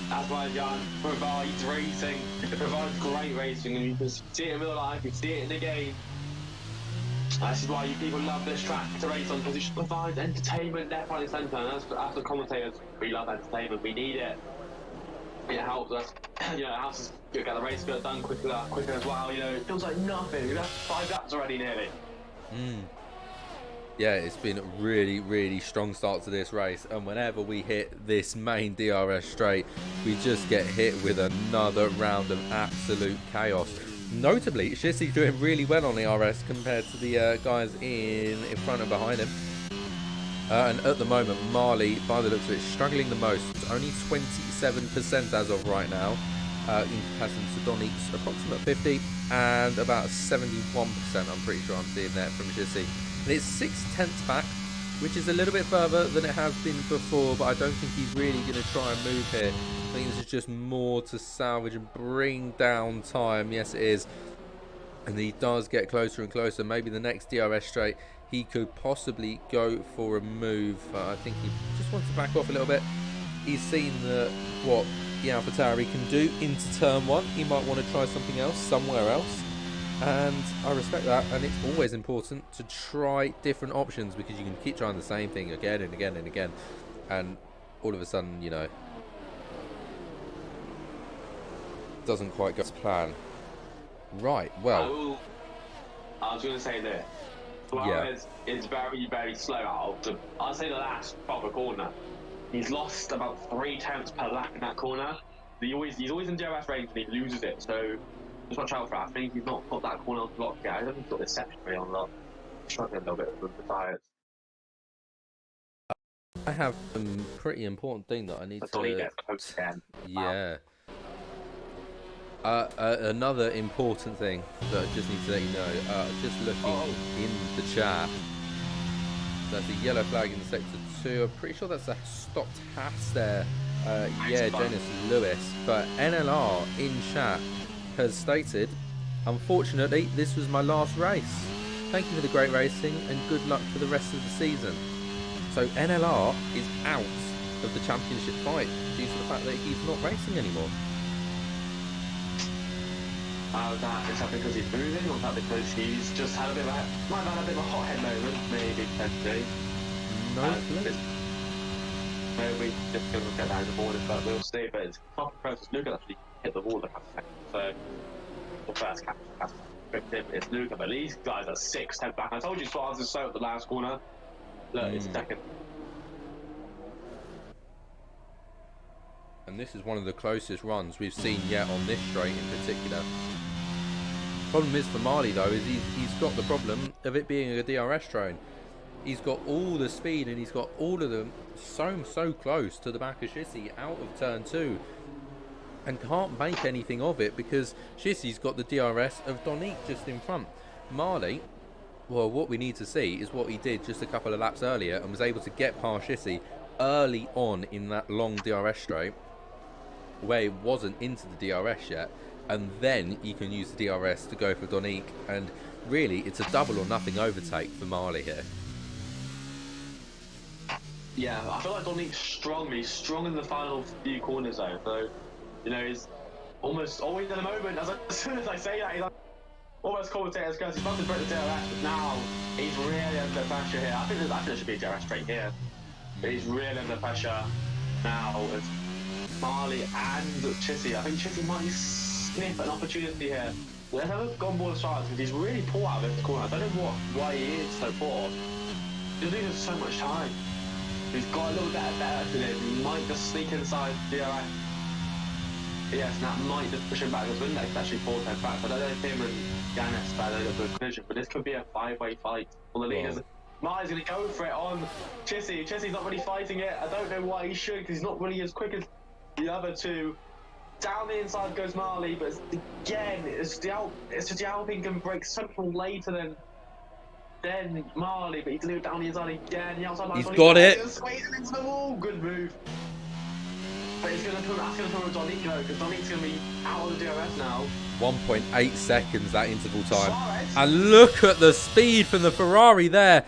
Azerbaijan provides racing. It provides great racing, and you can see it in real life, you can see it in the game. This is why you people love this track to race on, because it provides entertainment left, right and centre. And as the commentators, we love entertainment, we need it. It helps us, you know, it helps us get the race done quicker as well. You know, it feels like nothing. We've had 5 laps already nearly. Yeah, it's been a really, really strong start to this race, and whenever we hit this main DRS straight, we just get hit with another round of absolute chaos. Notably, Chissy's doing really well on the RS compared to the guys in front and behind him. And at the moment, Marley, by the looks of it, is struggling the most. It's only 27% as of right now, in comparison to Donique's approximate 50, and about 71%, I'm pretty sure I'm seeing that from Chissy. And it's 6/10 back, which is a little bit further than it has been before, but I don't think he's really going to try and move here. I think this is just more to salvage and bring down time. Yes, it is. And he does get closer and closer. Maybe the next DRS straight, he could possibly go for a move. I think he just wants to back off a little bit. He's seen what the AlphaTauri can do into turn 1. He might want to try something else somewhere else. And I respect that. And it's always important to try different options, because you can keep trying the same thing again and again and again. And all of a sudden, doesn't quite go to plan. Right, well. I was going to say this. Flores is very, very slow out of I'd say the last proper corner. He's lost about 3 tenths per lap in that corner. He's always in DRS range and he loses it, so just watch out for that. I think he's not got that corner unlocked yet. I don't think he's got the secondary unlocked. Struggling a little bit with the tyres. I have a pretty important thing that I need to... Yeah. Another important thing that I just need to let you know, just looking in the chat, that's a yellow flag in sector 2. I'm pretty sure that's a stopped Haas there. Jonas Lewis. But NLR in chat has stated, unfortunately, this was my last race. Thank you for the great racing and good luck for the rest of the season. So NLR is out of the championship fight due to the fact that he's not racing anymore. Is that because he's moving, or is that because he's just had a bit of a hothead moment, maybe potentially? No, maybe just going to get down the border, but we'll see. But it's proper process. Luca actually hit the wall the second, so the first catch has tripped him. It's Luca, but these guys are 6-10 back. I told you Suarez is so at the last corner. Look, it's second. And this is one of the closest runs we've seen yet on this straight in particular. Problem is for Marley though, is he's got the problem of it being a DRS drone. He's got all the speed and he's got all of them so close to the back of Shissy out of turn 2, and can't make anything of it because Shissy's got the DRS of Donique just in front. Marley, well, what we need to see is what he did just a couple of laps earlier and was able to get past Shissy early on in that long DRS straight where he wasn't into the DRS yet, and then you can use the DRS to go for Donique, and really it's a double or nothing overtake for Marley here. Yeah, I feel like Donique's strong in the final few corners though, so he's almost always in a moment. As soon as I say that, he's like almost commentators because he's about to break the DRS, but now he's really under pressure here. I think there should be a DRS straight here, but he's really under pressure now as Marley and Chissy. I think Chissy might sniff an opportunity here. They've never gone more as far because he's really poor out of this corner. I don't know why he is so poor. He's losing so much time. He's got a little bit better to him. He might just sneak inside DRS. Yes, and that might just push him back. Because Windex actually 4-10 back. I don't know if him and Ganes had a little collision, but this could be a 5-way fight for the leaders. Marley's going to go for it on Chissy. Chissy's not really fighting it. I don't know why he should, because he's not really as quick as the other two. Down the inside goes Marley, but again, it's the Alpine can break something later than Marley, but he's delivered down the inside again. The outside he's got it. He's squeezing into the wall. Good move. But that's going to put him on Donique though, because Donique's going to be out of the DRS now. 1.8 seconds that interval time. Suarez. And look at the speed from the Ferrari there.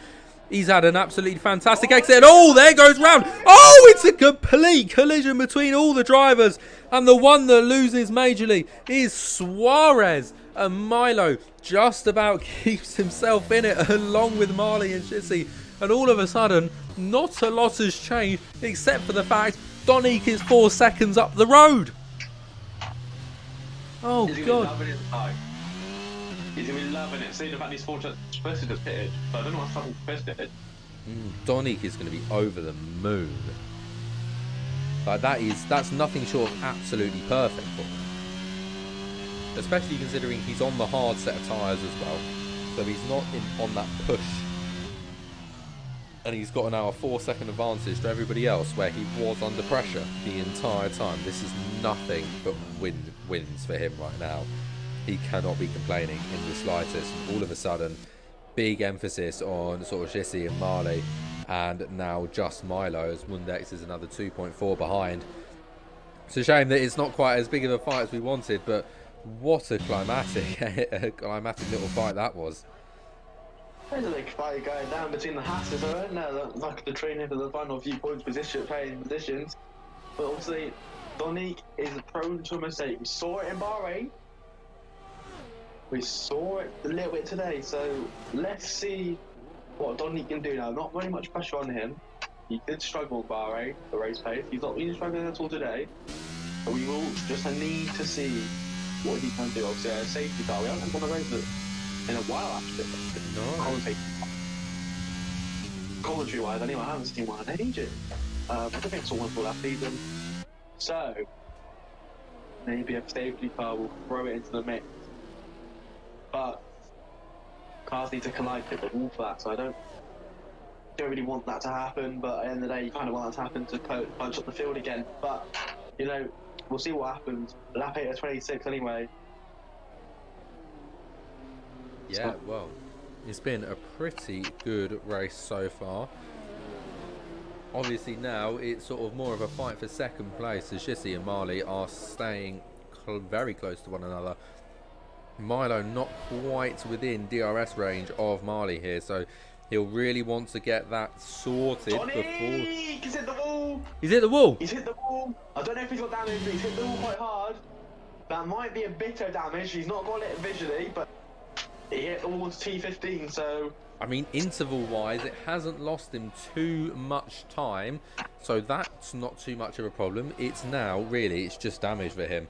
He's had an absolutely fantastic exit. And oh, there goes round. Oh, it's a complete collision between all the drivers. And the one that loses majorly is Suarez. And Milo just about keeps himself in it along with Marley and Shissy. And all of a sudden, not a lot has changed except for the fact Donique is 4 seconds up the road. Oh, God. He's going to be loving it, seeing the fact he's fortunate Spencer just pitted, but I don't know what fucking Spencer did. Donique is going to be over the moon. But that's nothing short of absolutely perfect for him. Especially considering he's on the hard set of tyres as well. So he's not on that push. And he's got now a 4-second advantage to everybody else where he was under pressure the entire time. This is nothing but wins for him right now. He cannot be complaining in the slightest. All of a sudden, big emphasis on sort of Shissy and Marley, and now just Milo, as Mundex is another 2.4 behind. It's a shame that it's not quite as big of a fight as we wanted, but what a climatic, a climatic little fight that was. There's a big fight going down between the Hasses, isn't there? Like the training for the final few points position, playing positions. But obviously, Donique is prone to a mistake. We saw it in Bahrain. We saw it a little bit today. So let's see what Donique can do now. Not very much pressure on him. He did struggle in Bahrain, the race pace. He's not been struggling at all today. But we will just need to see what he can do. Obviously, a safety car. We haven't had one of those in a while, actually. No. Commentary-wise, anyway, I haven't seen one in ages. I don't think I saw one for last season. So, maybe a safety car will throw it into the mix. But cars need to collide with the wall for that, so I don't really want that to happen. But at the end of the day, you kind of want that to happen to punch up the field again. But, you know, we'll see what happens. Lap 8 at 26 anyway. Yeah, well, it's been a pretty good race so far. Obviously now it's sort of more of a fight for second place, as Shissy and Marley are staying very close to one another. Milo not quite within DRS range of Marley here, so he'll really want to get that sorted before... He's hit the wall! He's hit the wall! He's hit the wall! I don't know if he's got damage, but he's hit the wall quite hard. That might be a bit of damage. He's not got it visually, but he hit the wall to T15, so... I mean, interval-wise, it hasn't lost him too much time, so that's not too much of a problem. It's now, really, it's just damage for him.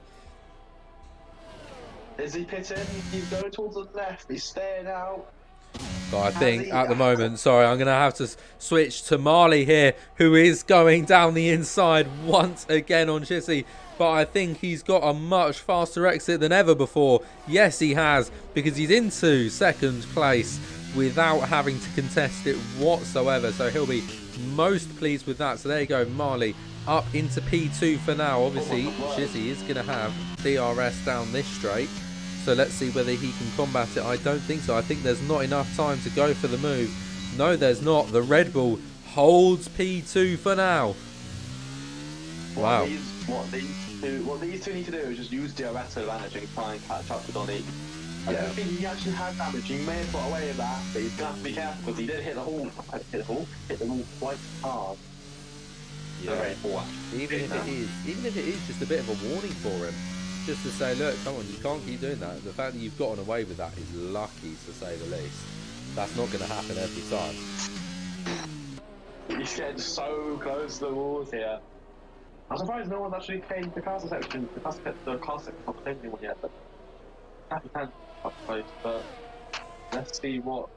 Is he pitting? He's going towards the left. He's staying out. But I think at the moment, sorry, I'm going to have to switch to Marley here, who is going down the inside once again on Shissy. But I think he's got a much faster exit than ever before. Yes, he has, because he's into second place without having to contest it whatsoever. So he'll be most pleased with that. So there you go, Marley up into P2 for now. Obviously, Shizzy is going to have DRS down this straight. So let's see whether he can combat it. I don't think so. I think there's not enough time to go for the move. No, there's not. The Red Bull holds P2 for now. Wow. What these two need to do is just use DRS to advantage and try and catch up with Donny. I don't think he actually had damage. He may have got away with that, but he's going to have to be careful because he did hit the wall quite hard. Yeah. Even if it is just a bit of a warning for him, just to say, look, come on, you can't keep doing that. The fact that you've gotten away with that is lucky, to say the least. That's not going to happen every time. He's getting so close to the walls here. I'm surprised no one's actually paid the castle section. The castle section not paid anyone yet, but happy can up close. But let's see what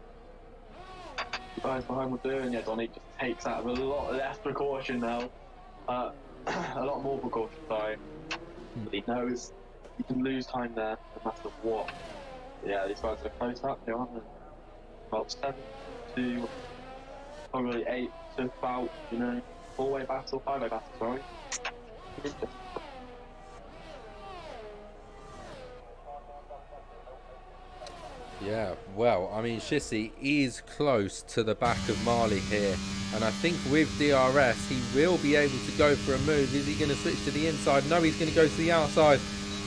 the guys behind will do. And yeah, Donny just takes that with a lot less precaution now. A lot more precaution, sorry. But he knows he can lose time there no matter what. Yeah, these guys are close up. They're on about 7 to probably 8 to about, 4-way battle, 5-way battle, sorry. Yeah, well, I mean, Shissy is close to the back of Marley here, and I think with DRS he will be able to go for a move. Is he going to switch to the inside? No, he's going to go to the outside.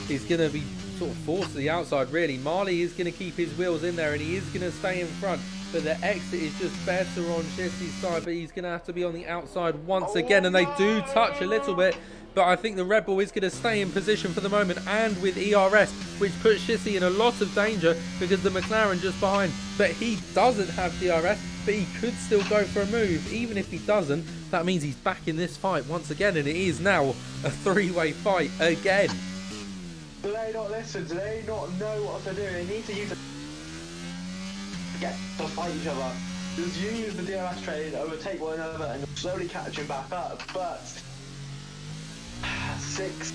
He's going to be sort of forced to the outside, really. Marley is going to keep his wheels in there, and he is going to stay in front, but the exit is just better on Shissy's side, but he's going to have to be on the outside once again, and they do touch a little bit. But I think the Red Bull is going to stay in position for the moment, and with ERS, which puts Shissy in a lot of danger because the McLaren just behind. But he doesn't have DRS, but he could still go for a move. Even if he doesn't, that means he's back in this fight once again, and it is now a 3-way fight again. Do they not listen? Do they not know what to do? They need to use it to fight each other. Just use the DRS train, overtake one another, and slowly catch him back up. But 6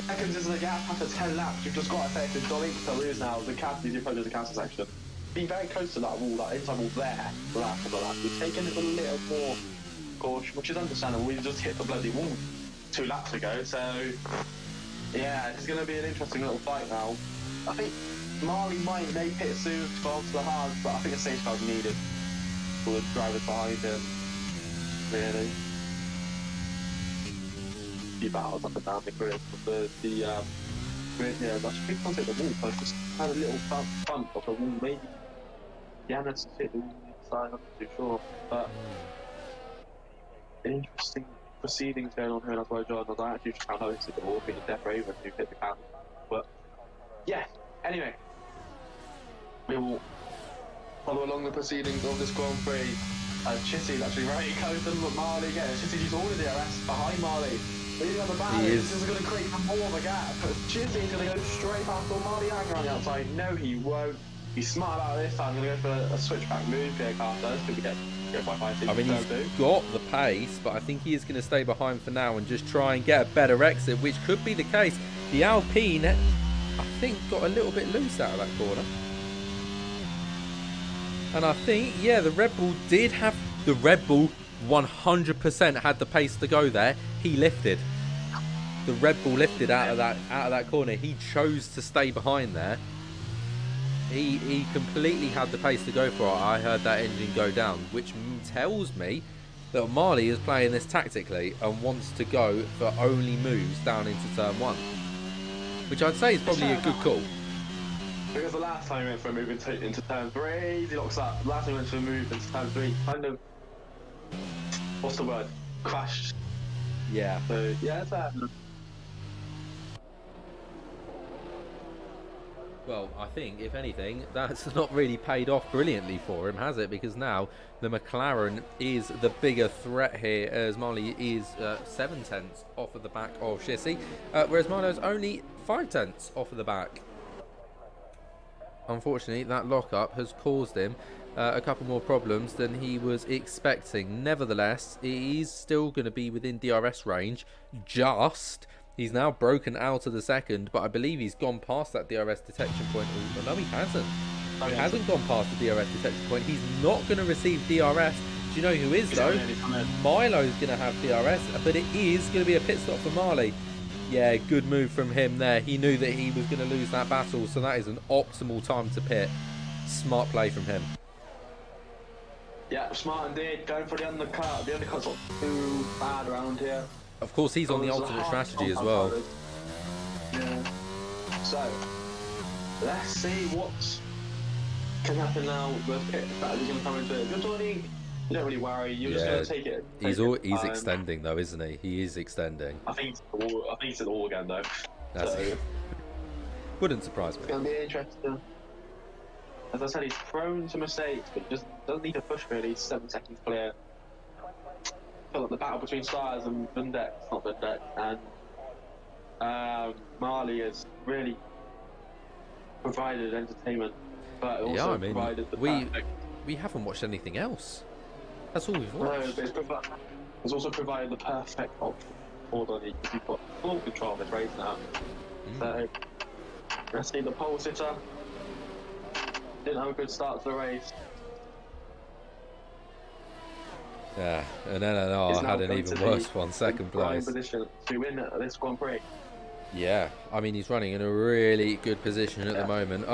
seconds into the gap after 10 laps, you've just got to say it's Donny to lose now. The captain, the approach of the castle section. Be very close to that wall, that inside wall there, for that couple of laps. We've taken it a little more caution, which is understandable. We just hit the bloody wall 2 laps ago, so yeah, it's going to be an interesting little fight now. I think Marley might make it soon to go onto the hard, but I think a safety car is needed for the drivers behind him, really. few battles up and down the grid. But the grid here, I think I'll take the wall, but I just had a little bump of the wall. Maybe Giannis hit the wall inside, I'm not too sure. But interesting proceedings going on here in Azerbaijan. I actually just found out it's the wall being Death Raven who hit the camera. But yeah, anyway, we will follow along the proceedings of this Grand Prix. Chitty's actually very close to Marley again. Chitty's used all the DRS behind Marley. Leading on the back, this is going to create even more of a gap. Chitty's going to go straight past Marley Hanger on the outside. No, he won't. He's smart about this time. Going to go for a switchback move here, Carter. Could we get by 5 I mean, he's got the pace, but I think he is going to stay behind for now and just try and get a better exit, which could be the case. The Alpine, I think, got a little bit loose out of that corner. And I think, yeah, the Red Bull did have... The Red Bull 100% had the pace to go there. He lifted. The Red Bull lifted out of that corner. He chose to stay behind there. He completely had the pace to go for it. I heard that engine go down, which tells me that Marley is playing this tactically and wants to go for only moves down into turn 1. Which I'd say is probably a good call. Because the last time he went for a move into turn 3, he locks up. Last time he went for a move into turn 3, kind of, what's the word? Crashed. Yeah. So, yeah, it's that. Well, I think, if anything, that's not really paid off brilliantly for him, has it? Because now the McLaren is the bigger threat here, as Marley is 7 tenths off of the back of Shissy, whereas Marlo's only 5 tenths off of the back. Unfortunately, that lockup has caused him a couple more problems than he was expecting. Nevertheless, he's still going to be within DRS range. He's now broken out of the second, but I believe he's gone past that DRS detection point. Oh, no, he hasn't. He hasn't gone past the DRS detection point. He's not going to receive DRS. Do you know who is, though? Milo's going to have DRS, but it is going to be a pit stop for Marley. Yeah, good move from him there. He knew that he was going to lose that battle, so that is an optimal time to pit. Smart play from him. Yeah, smart indeed. Going for the undercut. The undercut's not too bad around here. Of course, he's on the alternate strategy as well. Yeah. So, let's see what can happen now with pit battles going to come into it. If you're joining, you don't really worry. You're just going to take it. He's extending though, isn't he? He is extending. I think it's an all again though. That's so, it. Wouldn't surprise me. It's going to be interesting. As I said, he's prone to mistakes, but just doesn't need to push really. 7 seconds clear. I feel like the battle between Stars and Bundex, not Bundex, and Marley has really provided entertainment, but also provided the perfect. We haven't watched anything else. That's all we've watched. No, but it's also provided the perfect option for the league. You've got full control of this race now. So, let's see the pole sitter. Didn't have a good start to the race. Yeah, and NNR had an even worse one, second place. Position to win this Grand Prix. Yeah, I mean, he's running in a really good position at the moment.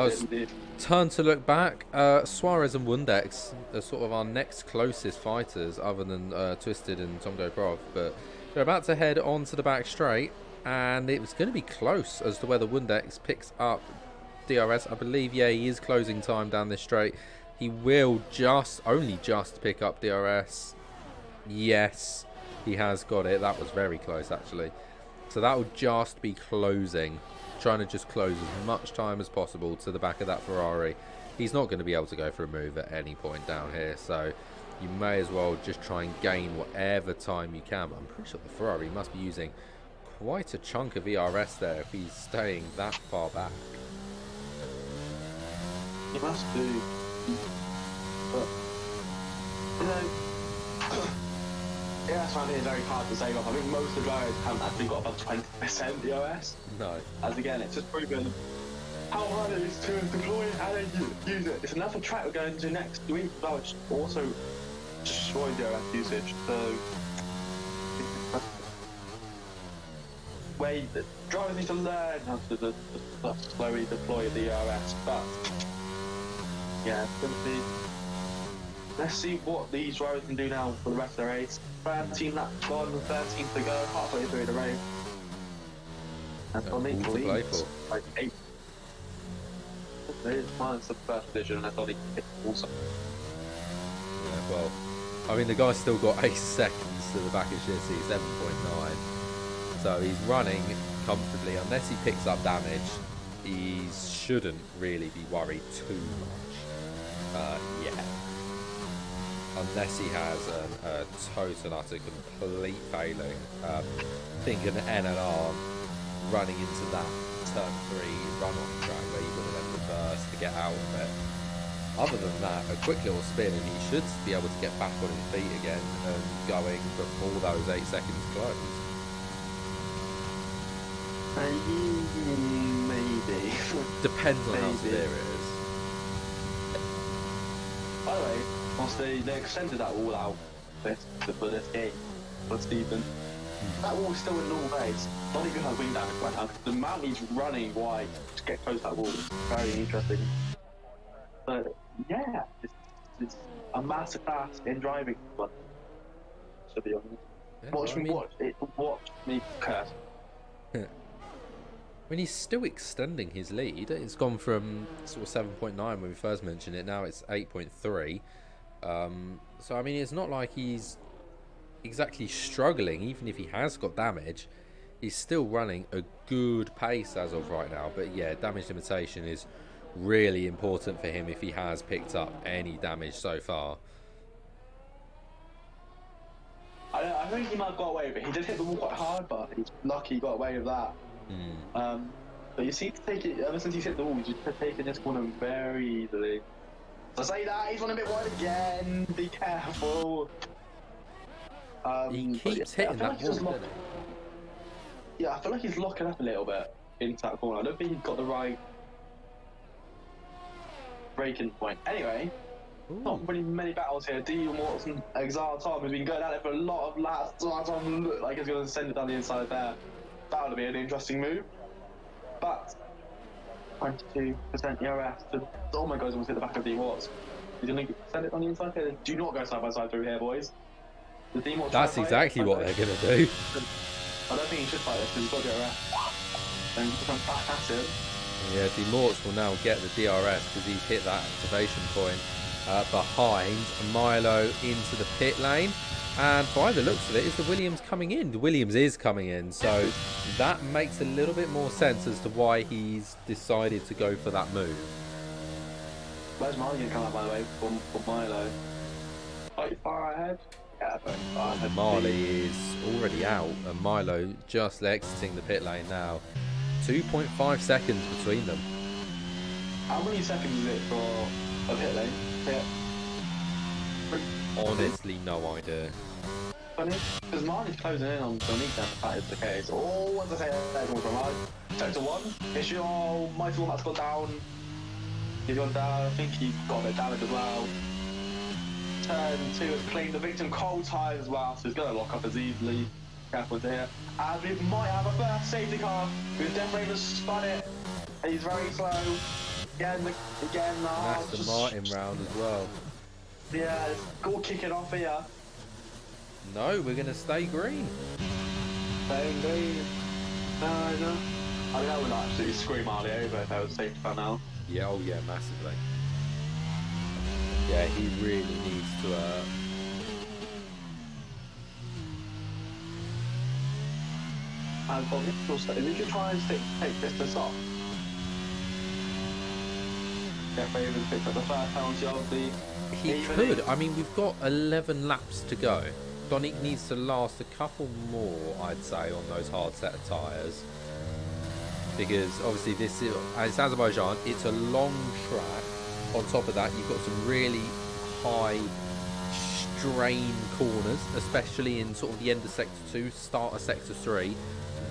Turn to look back, Suarez and Wundex are sort of our next closest fighters, other than Twisted and Tomgo Prov. But they're about to head onto the back straight, and it was going to be close as to whether Wundex picks up DRS. I believe, yeah, he is closing time down this straight. He will only just pick up DRS. Yes, he has got it. That was very close, actually. So that will just be closing, trying to just close as much time as possible to the back of that Ferrari. He's not going to be able to go for a move at any point down here, so you may as well just try and gain whatever time you can. But I'm pretty sure the Ferrari must be using quite a chunk of ERS there if he's staying that far back. He must do. But, you know, yeah, that's why I think it's very hard to say off. I think most of the drivers haven't actually got above 20% DOS. No. As again, it's just proven how hard it is to deploy it and use it. It's another track we're going to next week, which also destroy DOS usage. So, the drivers need to learn how to slowly deploy the DRS, but yeah, it's going to be let's see what these drivers can do now for the rest of the race. 13 laps gone, 13 to go, halfway through the race. And all to play for. Like 8. It is minus the first position, and I thought he hit also. Yeah, well, I mean, the guy's still got 8 seconds to the back of Shitty, 7.9. So he's running comfortably. Unless he picks up damage, he shouldn't really be worried too much. Yeah. Unless he has a total utter complete failing. I think an NLR running into that turn 3 run-off track where he would have been reversed to get out of it. Other than that, a quick little spin and he should be able to get back on his feet again and going before those 8 seconds close. Maybe. Depends on how severe it is. By the way, once they extended that wall out for this game for Stephen, that wall is still in normal base. Not even has wing damage right now. The amount he's running wide to get close to that wall is very interesting. But yeah, it's a massive task in driving. But to be honest, Yeah, watch me curse. I mean, he's still extending his lead. It's gone from sort of 7.9 when we first mentioned it. Now it's 8.3. So, I mean, it's not like he's exactly struggling. Even if he has got damage, he's still running a good pace as of right now. But yeah, damage limitation is really important for him if he has picked up any damage so far. I think he might have got away with it. He did hit the wall quite hard, but he's lucky he got away with that. But you see, to take it ever since he's hit the wall, he's just taken this corner very easily. So I say that he's running a bit wide again. Be careful. He keeps hitting that wall, doesn't he? Yeah, I feel like he's locking up a little bit into that corner. I don't think he's got the right braking point. Anyway, not really many battles here. D. Morton, Exile Tom has been going at it for a lot of laps. Tom looked like he's going to send it down the inside there. That would be an interesting move. But 22% ERS. Oh my god, he's almost hit the back of D. Watts. He's going to send it on the inside here. Do not go side by side through here, boys. The D. Watts. That's exactly what they're going to do. I don't think he should fight this because he's got to get around. Then come back at him. Yeah, Demorts will now get the DRS because he's hit that activation point behind Milo into the pit lane. And by the looks of it, is the Williams coming in? The Williams is coming in, so that makes a little bit more sense as to why he's decided to go for that move. Where's Marley going to come out, by the way, for Milo? Quite far ahead. Yeah, very far ahead. Marley is already out, and Milo just exiting the pit lane now. 2.5 seconds between them. How many seconds is it for a pit lane? Yeah. Honestly, no idea. Funny, because Marley's closing in on Donique now, if that is the case. Oh, what did I say? There's one from Marley. Sector 1. Issue. Oh, Mighty One has gone down. He's gone down. I think he got a bit of damage as well. Turn 2 has claimed the victim cold tires as well, so he's going to lock up as easily. Careful here. And we might have a first safety car. We've definitely just spun it. He's very slow. Again. That's the Martin round as well. Yeah, it's all kicking off here. No, we're going to stay green. Staying green. No. I mean, that would absolutely screw Marley over if I was safety car now. Yeah, oh yeah, massively. Yeah, he really needs to... And for Mitchell, if you could try and take distance off. Get Raven picked up the first penalty of the... He could. I mean, we've got 11 laps to go. Donick needs to last a couple more, I'd say, on those hard set of tyres. Because obviously this is, it's Azerbaijan, it's a long track. On top of that, you've got some really high strain corners, especially in sort of the end of Sector 2, start of Sector 3.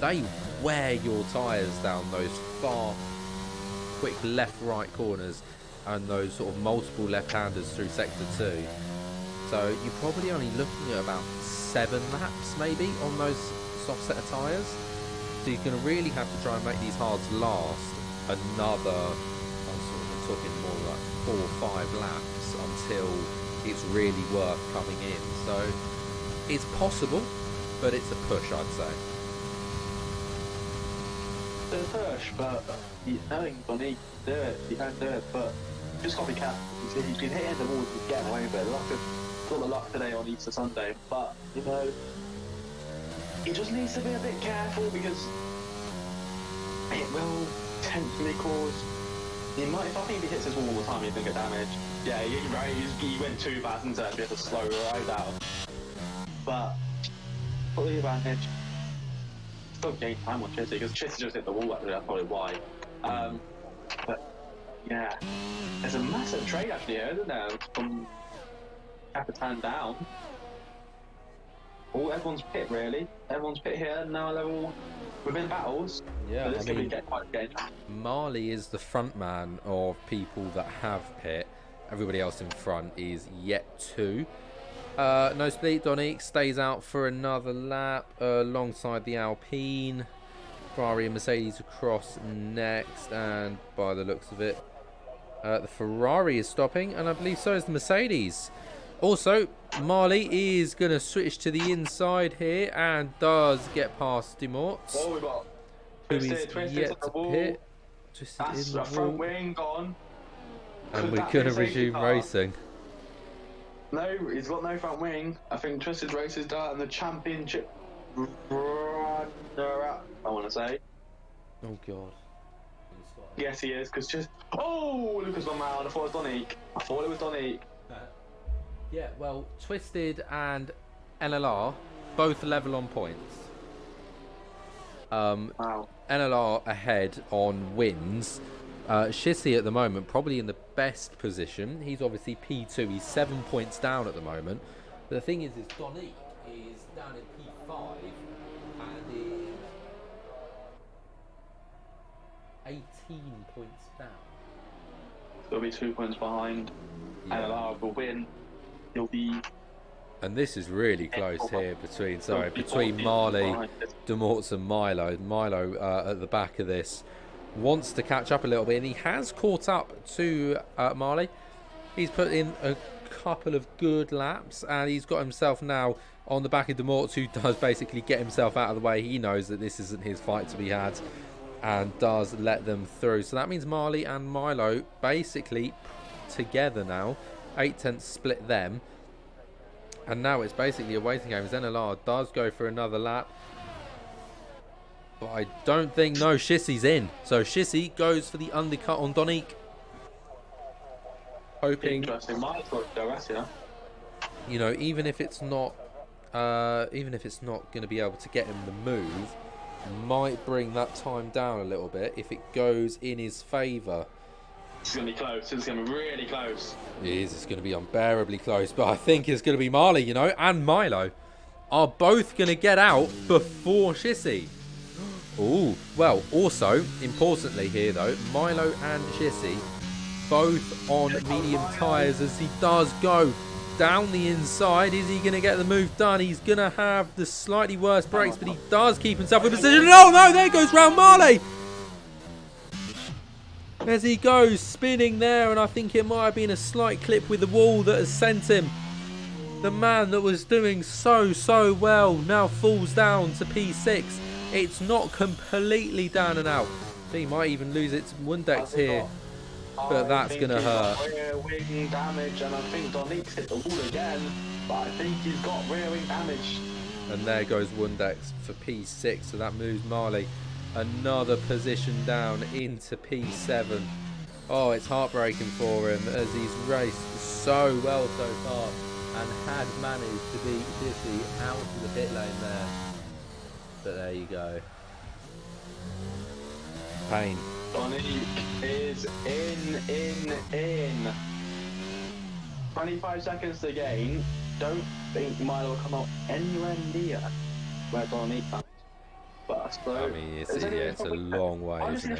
They wear your tyres down those far, quick left-right corners and those sort of multiple left-handers through Sector 2. So you're probably only looking at about 7 laps maybe on those soft set of tyres. So you're going to really have to try and make these hards last another, I'm sort of talking more like 4 or 5 laps until it's really worth coming in. So it's possible, but it's a push, I'd say. It's a push, but knowing Donny can do it, he can do it, but just got to be careful. He's been hitting the walls, he's getting away with it. Got the luck today on Easter Sunday, but he just needs to be a bit careful because it will potentially cause. I think if he hits his wall all the time, he's going to get damaged. Yeah, he went too fast into it, he had to slow right down. But, got the advantage. Still gain time on Chitty, because Chitty just hit the wall, actually, that's probably why. But, yeah. There's a massive trade, actually, here, isn't there? From Capitan down. Everyone's pit, really. Everyone's pit here, now they're all within battles. Yeah, so this could get quite a game. Marley is the front man of people that have pit. Everybody else in front is yet to. No split. Donique stays out for another lap alongside the Alpine. Ferrari and Mercedes across next, and by the looks of it, the Ferrari is stopping, and I believe so is the Mercedes. Also, Marley is going to switch to the inside here and does get past Demort. Oh, we got twisted yet to pit. That's the front wing gone. And we're going to resume racing. No, he's got no front wing. I think Twisted race is done and the championship runner-up, I want to say. Oh, God. Yes, he is, because just... Oh, Lucas won round. I thought it was Donique. Yeah, well, Twisted and NLR both level on points. Wow. NLR ahead on wins. Shissy at the moment probably in the best position. He's obviously P2. He's 7 points down at the moment. But the thing is Donique is down in P5 and is 18 points down. He'll be 2 points behind. Yeah. NLR will win. He'll be... And this is really close here between Marley, Demorts and Milo. Milo at the back of this wants to catch up a little bit, and he has caught up to Marley. He's put in a couple of good laps, and he's got himself now on the back of Demorts, who does basically get himself out of the way. He knows that this isn't his fight to be had and does let them through. So that means Marley and Milo basically together now. 8/10 split them. And now it's basically a waiting game. As NLR does go for another lap. But I don't think... No, Shissy's in. So Shissy goes for the undercut on Donique. Hoping... Interesting. You know, even if it's not going to be able to get him the move, might bring that time down a little bit if it goes in his favour. It's going to be close. It's going to be really close. It is. It's going to be unbearably close. But I think it's going to be Marley, you know, and Milo are both going to get out before Shissy. Ooh. Well, also, importantly here, though, Milo and Shissy both on medium tyres as he does go down the inside. Is he going to get the move done? He's going to have the slightly worse brakes, but he does keep himself in position. Oh, no, there goes round Marley. As he goes spinning there, and I think it might have been a slight clip with the wall that has sent him. The man that was doing so well now falls down to P6. It's not completely down and out. He might even lose its Wundex here, but that's going to hurt. Rear wing damage, and I think Donique's hit the wall again, but I think he's got rear wing damage. And there goes Wundex for P6, so that moves Marley another position down into P7. Oh, it's heartbreaking for him as he's raced so well so far and had managed to beat Shissy out of the pit lane there. But there you go. Pain. Donique is in. 25 seconds to gain. Don't think Milo will come out anywhere near where Donique comes. But I mean, it's a long way, isn't it?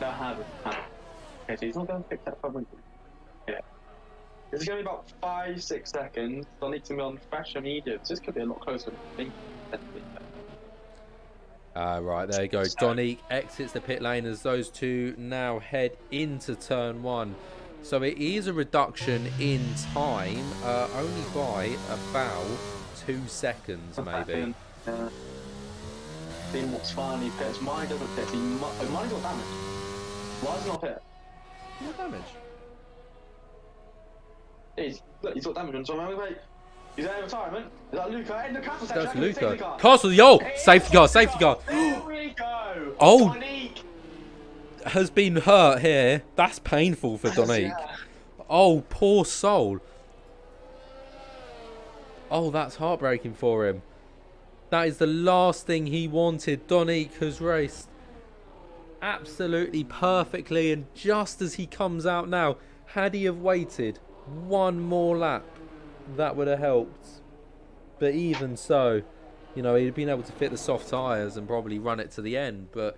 No, have it. Okay, so he's not going to pick that front wing. Yeah. It's going to be about 5-6 seconds. Donique's going to be on fresh and medium. So this could be a lot closer than I think. Right, there you go. Donique exits the pit lane as those two now head into turn one. So it is a reduction in time, only by about 2 seconds, maybe. Seeing what's fine, he pits. Mine doesn't pit. Mine's got damage. Why is he not pit? What damage? Look, he's got damage on someone. Wait. He's out of retirement. Is that Luca? In the castle section. That's Luca. Car. Castle, yo! Safety car, safety car. Here we go. Oh! Donique Has been hurt here. That's painful for Donique. Yeah. Oh, poor soul. Oh, that's heartbreaking for him. That is the last thing he wanted. Donique has raced absolutely perfectly, and just as he comes out now, had he have waited one more lap, that would have helped. But even so, you know, he'd been able to fit the soft tyres and probably run it to the end, but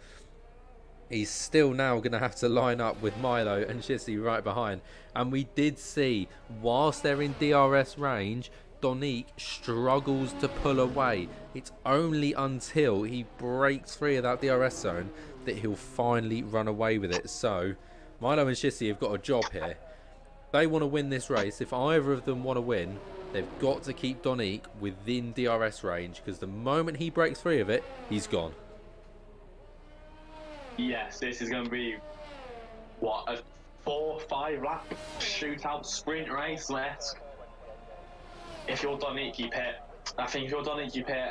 he's still now going to have to line up with Milo and Shissy right behind. And we did see, whilst they're in DRS range, Donique struggles to pull away. It's only until he breaks free of that DRS zone that he'll finally run away with it. So Milo and Shissy have got a job here. They want to win this race. If either of them want to win, they've got to keep Donique within DRS range, because the moment he breaks free of it, he's gone. Yes, this is going to be, what, a 4-5 lap shootout sprint race left. If you're Donique, you pit. I think if you're Donique, you pit.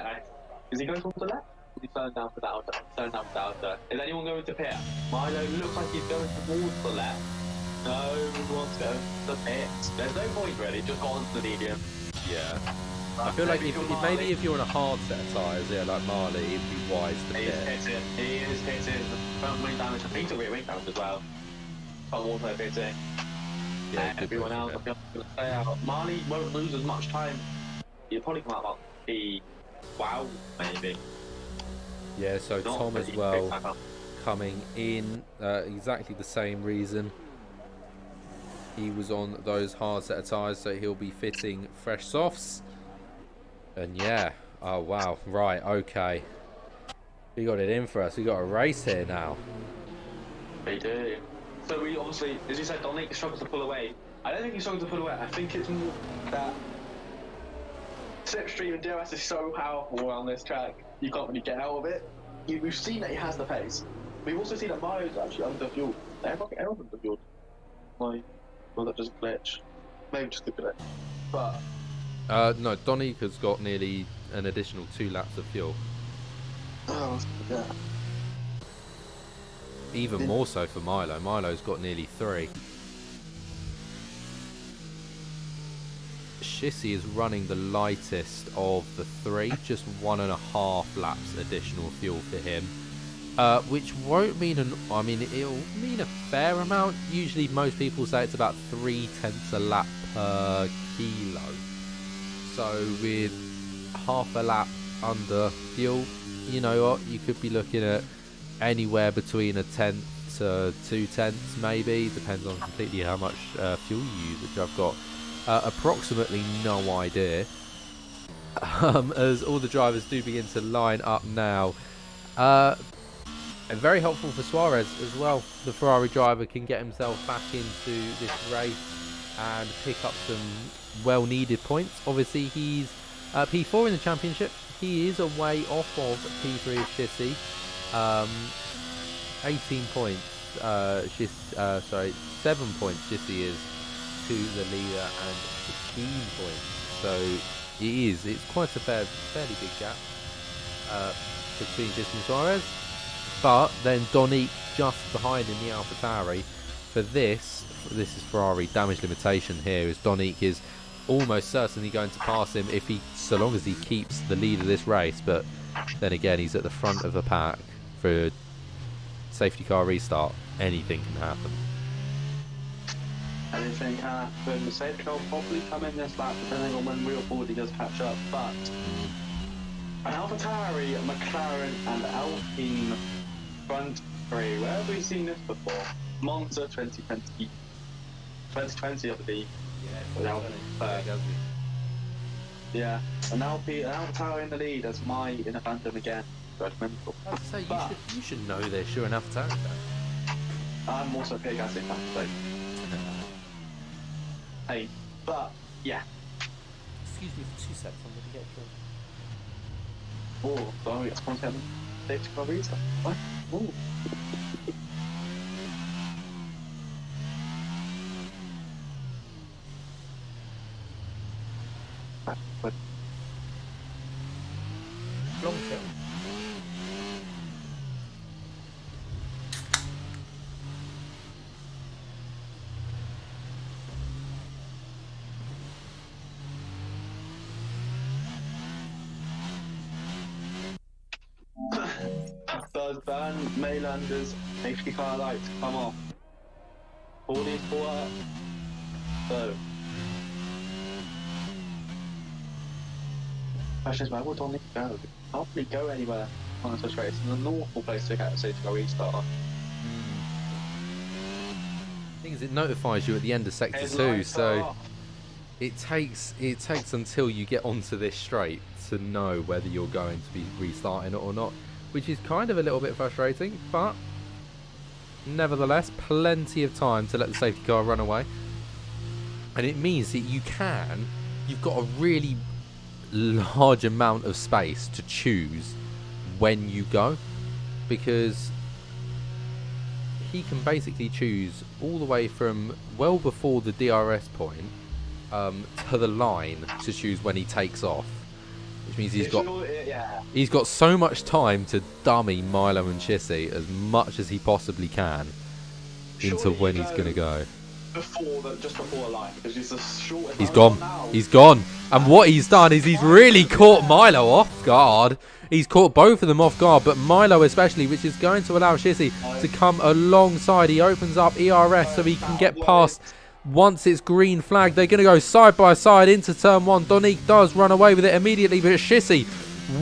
Is he going to the left? Is he turning down for Delta? Turning down for Delta. Is anyone going to pit? Milo looks like he's going towards the left. No one wants to go to the pit. There's no point really, just go on to the medium. Yeah. I feel like maybe if you're on a hard set of tyres, yeah, like Marley, it'd be wise to pit. He is pitting. Front wing damage. I think he's a rear wing damage as well. But also pitting. Yeah, everyone else, I'm going to stay out. Marley won't lose as much time. He'll probably come out about P12, maybe. Yeah, so Not Tom as really well quick, coming in, exactly the same reason. He was on those hard set of tyres, so he'll be fitting fresh softs. And yeah, oh wow, right, okay. We got it in for us. We got a race here now. We do. So we obviously, as you said, Donique struggles to pull away. I don't think he struggles to pull away. I think it's more that slipstream and DRS is so powerful on this track. You can't really get out of it. We've seen that he has the pace. We've also seen that Mario's actually underfueled. Everyone's underfueled. Like, well, that doesn't glitch. Maybe just a glitch. But no, Donique has got nearly an additional 2 laps of fuel. oh yeah. Even more so for Milo. Milo's got nearly 3. Shissy is running the lightest of the 3, just 1.5 laps additional fuel for him, which won't mean it'll mean a fair amount. Usually most people say it's about 0.3 a lap per kilo. So with half a lap under fuel, you know what, you could be looking at anywhere between 1/10 to 2/10 maybe, depends on completely how much fuel you use, which I've got approximately no idea, as all the drivers do begin to line up now. And very helpful for Suarez as well. The Ferrari driver can get himself back into this race and pick up some well needed points. Obviously he's P4 in the championship. He is a way off of P3 of Shissy. 18 points, 7 points Shissy is to the leader and 16 points. So it's quite a fairly big gap between Shissy and Suarez. But then Donique just behind in the AlphaTauri. For this is Ferrari damage limitation here, as Donique is almost certainly going to pass him so long as he keeps the lead of this race. But then again, he's at the front of the pack for a safety car restart. Anything can happen. Anything can happen. The safety car will probably come in this lap depending on when Real Body does catch up. But an AlphaTauri, McLaren and Alpine front three. Where have we seen this before? Monza 2020, I believe. Yeah, an AlphaTauri in the lead as my in a Phantom again. Judgmental. I was say, you should know this. You're an AlphaTauri fan. I'm also a Pig Acid fan, so Hey, but yeah. Excuse me for 2 seconds. I'm going to get a drink. Oh, sorry, it's content. Safety car restart. What? Ooh. But Long shot. does Burn Maylander's safety car lights come off? 44. So. Question is, where would Dominic go? Can't really go anywhere on such race. It's an awful place to get a safety car restart. Thing is, it notifies you at the end of sector 2, so it takes until you get onto this straight to know whether you're going to be restarting it or not, which is kind of a little bit frustrating, but nevertheless, plenty of time to let the safety car run away. And it means that you've got a really large amount of space to choose when you go, because he can basically choose all the way from well before the DRS point to the line to choose when he takes off, which means he's got so much time to dummy Milo and Chissy as much as he possibly can into when he's going to go. Just before the line, because he's the shortest. He's gone. He's gone. And what he's done is he's really caught Milo off guard. He's caught both of them off guard, but Milo especially, which is going to allow Shizzy to come alongside. He opens up ERS so he can get past. Once it's green flag, they're going to go side by side into turn 1. Donique does run away with it immediately, but Shizzy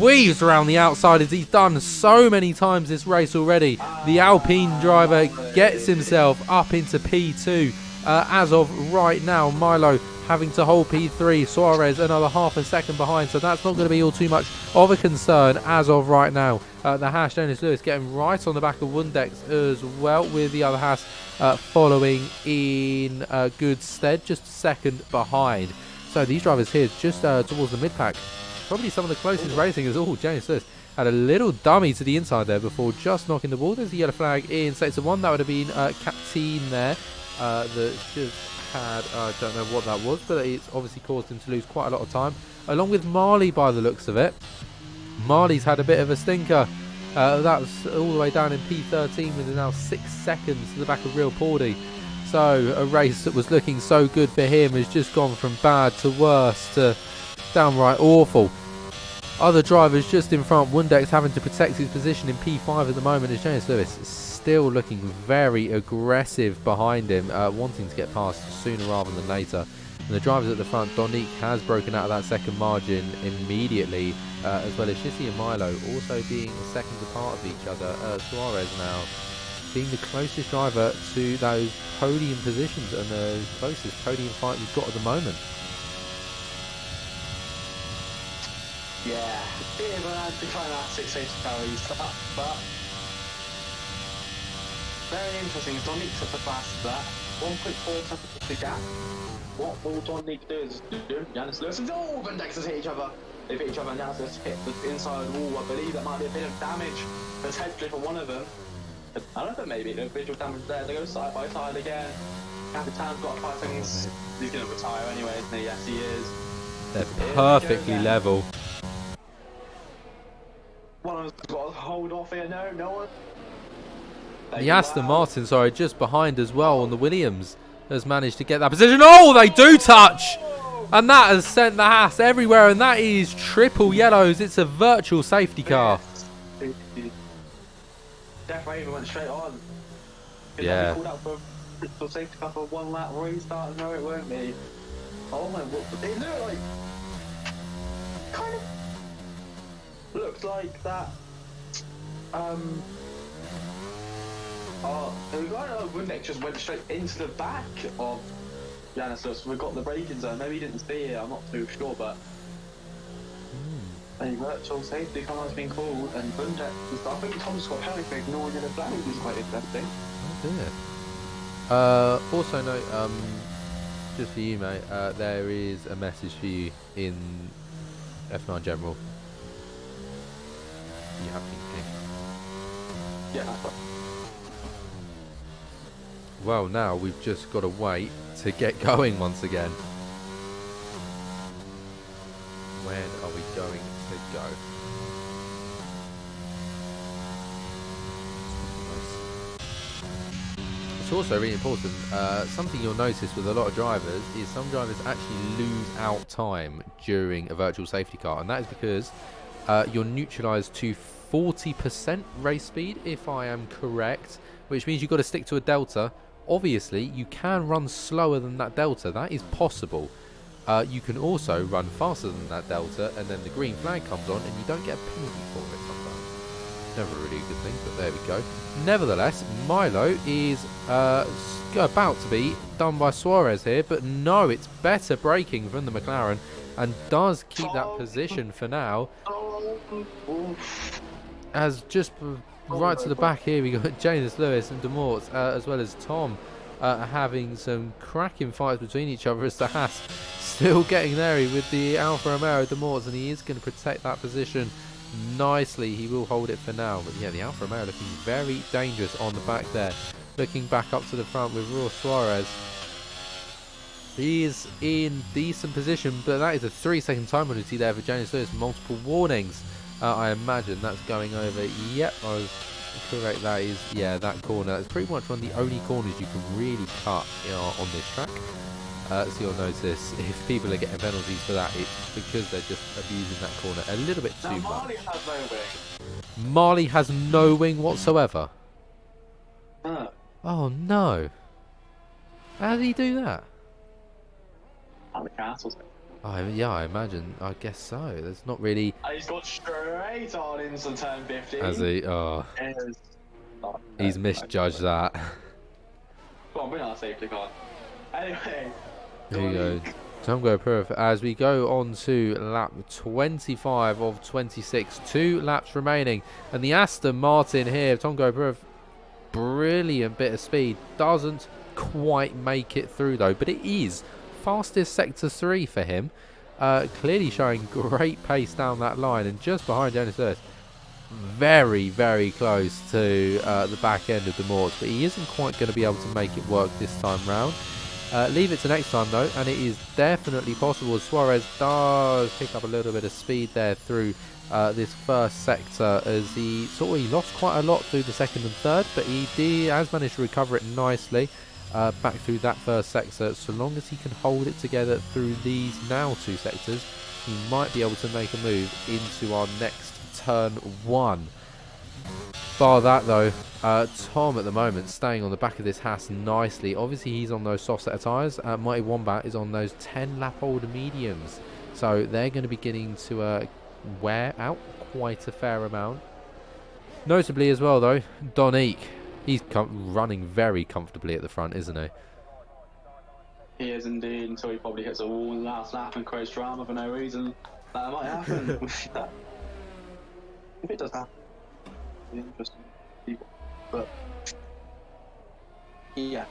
weaves around the outside as he's done so many times this race already. The Alpine driver gets himself up into P2. As of right now, Milo having to hold P3, Suarez another half a second behind, so that's not going to be all too much of a concern as of right now. The Haas, Dennis Lewis, getting right on the back of Wundex as well, with the other Haas following in good stead, just a second behind. So these drivers here just towards the mid-pack, probably some of the closest racing as all. Dennis Lewis had a little dummy to the inside there before just knocking the ball. There's a yellow flag in sector 1. That would have been Captain there. That just had, I don't know what that was, but it's obviously caused him to lose quite a lot of time, along with Marley by the looks of it. Marley's had a bit of a stinker. That's all the way down in P13 with now 6 seconds to the back of Real Pordy. So a race that was looking so good for him has just gone from bad to worse to downright awful. Other drivers just in front, Wundex having to protect his position in P5 at the moment as James Lewis is still looking very aggressive behind him, wanting to get past sooner rather than later. And the drivers at the front, Donique has broken out of that second margin immediately, as well as Shissy and Milo also being seconds apart of each other. Suarez now being the closest driver to those podium positions and the closest podium fight we've got at the moment. Yeah, bit of an anticlimactic safety car restart, but very interesting. Donique took the fast to that. 1.4 seconds to the gap. What will Donique do is Janis Lewis and Wundex hit each other. They've hit each other and Janis Lewis hit the inside wall. I believe that might be a bit of damage potentially for one of them. I don't know, maybe no visual damage there. They go side by side again. Capitan's got 5 seconds. He's going to retire anyway, isn't he? Yes, he is. They're perfectly level. One of them's got to hold off here. No one. The Aston Martin, sorry, just behind as well on the Williams, has managed to get that position. Oh, they do touch! And that has sent the Haas everywhere, and that is triple yellows. It's a virtual safety car. Definitely went straight on. Yeah. Called out for a safety car for 1 lap restart. No, it won't be. Oh my, what they look like? Kind of looks like that. The guy on Wundex just went straight into the back of Janis Lewis. We've got the braking zone. Maybe he didn't see it. I'm not too sure, but a virtual safety car has been called, and Wundex. I think Tom Scott Perry for ignoring the flag is quite interesting. Oh dear. Also note, just for you, mate. There is a message for you in F9 General. You have been pinged. Yeah, that's right. Well, now we've just got to wait to get going once again. When are we going to go? It's also really important. Something you'll notice with a lot of drivers is some drivers actually lose out time during a virtual safety car, and that is because you're neutralised to 40% race speed, if I am correct, which means you've got to stick to a delta. Obviously, you can run slower than that delta. That is possible. You can also run faster than that delta, and then the green flag comes on, and you don't get a penalty for it sometimes. Never really a good thing, but there we go. Nevertheless, Milo is about to be done by Suarez here, but no, it's better braking from the McLaren, and does keep that position for now. As just right to the back here, we got Janus Lewis and De Morts, as well as Tom, having some cracking fights between each other, as the Haas still getting there with the Alfa Romeo De Morts, and he is going to protect that position nicely. He will hold it for now, but yeah, the Alfa Romeo looking very dangerous on the back there. Looking back up to the front with Raul Suarez. He is in decent position, but that is a 3-second time penalty there for Janus Lewis. Multiple warnings. I imagine that's going over. Yep, I was correct. That is, yeah, that corner. That's pretty much one of the only corners you can really cut on this track. So you'll notice if people are getting penalties for that, it's because they're just abusing that corner a little bit too much. Marley has no wing. Marley has no wing whatsoever. No. Oh no! How did he do that? Oh, the castle's. Yeah, I imagine. I guess so. There's not really. And he's got straight on into turn 15. Has he? Oh. He's misjudged that. Come on, bring our safety car. Anyway. Here we go. Tongo Perth as we go on to lap 25 of 26. 2 laps remaining. And the Aston Martin here, Tongo Perth, brilliant bit of speed. Doesn't quite make it through though, but it is fastest sector 3 for him. Clearly showing great pace down that line, and just behind Jonas Lewis, very, very close to the back end of the Morts, but he isn't quite going to be able to make it work this time round. Leave it to next time though, and it is definitely possible. Suarez does pick up a little bit of speed there through this first sector, as he lost quite a lot through the second and third, but he has managed to recover it nicely back through that first sector. So long as he can hold it together through these now 2 sectors, he might be able to make a move into our next turn 1. Bar that though, Tom at the moment staying on the back of this Haas nicely. Obviously he's on those soft set of tyres. Mighty Wombat is on those 10 lap old mediums, so they're going to be getting to wear out quite a fair amount. Notably as well though, Donique, he's running very comfortably at the front, isn't he? He is indeed, until he probably hits a wall in the last lap and creates drama for no reason. That might happen. If it does happen, it'll be interesting people. But yeah,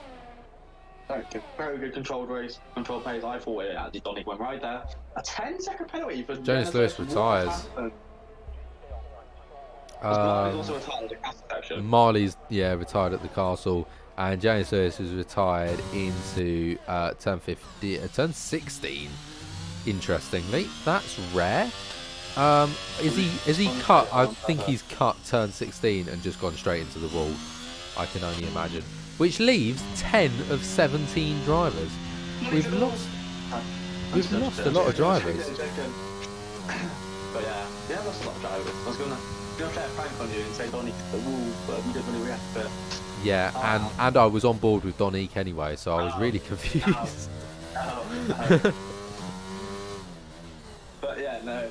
very good controlled race, controlled pace. I thought it actually Donick went right there. A 10-second penalty for Jonas Lewis retires. Marley's also retired at the castle section. Marley's retired at the castle, and Jonas Lewis was retired into turn 16. Interestingly, that's rare. Is he cut? I think he's cut turn 16 and just gone straight into the wall. I can only imagine. Which leaves 10 of 17 drivers. We've lost a lot of drivers. But yeah, lost a lot of drivers. I was gonna play a prank on you and say Donny hit the wall, but you didn't really react to it. Yeah, and I was on board with Donique anyway, so I was really confused. But yeah, no.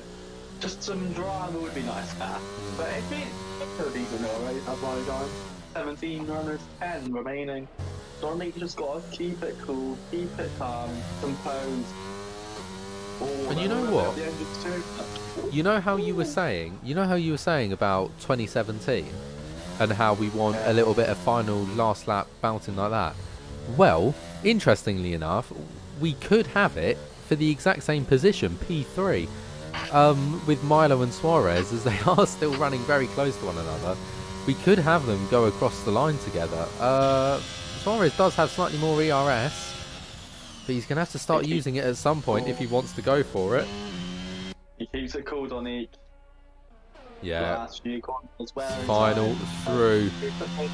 Just some drama would be nice there. But it's been a decent race, that's my time. 17 runners, 10 remaining. Donique just got to keep it cool, keep it calm, composed. And you know what? You know how you were saying about 2017 and how we want a little bit of final last lap bouncing like that? Well, interestingly enough, we could have it for the exact same position, P3, with Milo and Suarez, as they are still running very close to one another. We could have them go across the line together. Suarez does have slightly more ERS, but he's going to have to start using it at some point if he wants to go for it. He keeps it cool, Donny. Yeah. As well, Final through.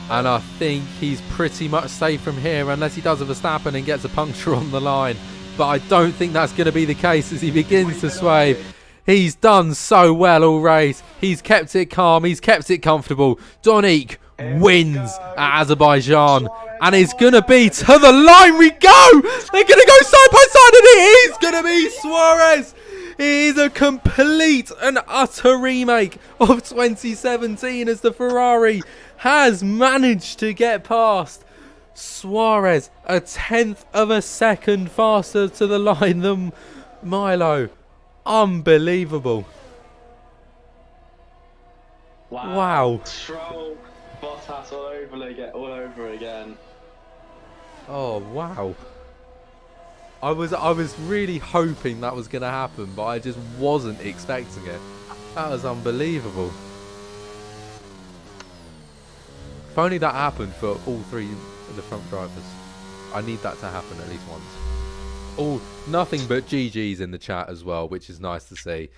And I think he's pretty much safe from here, unless he does a Verstappen and gets a puncture on the line. But I don't think that's going to be the case as he begins to sway. He's done so well all race. He's kept it calm. He's kept it comfortable. Donique wins at Azerbaijan. And it's going to be to the line we go. They're going to go side by side, and it is going to be Suarez. It is a complete and utter remake of 2017 as the Ferrari has managed to get past Suarez, a 1/10 of a second faster to the line than Milo. Unbelievable. Wow. Stroll, Bottas all over again. Oh, wow. I was really hoping that was going to happen, but I just wasn't expecting it. That was unbelievable. If only that happened for all three of the front drivers. I need that to happen at least once. Nothing but GGs in the chat as well, which is nice to see.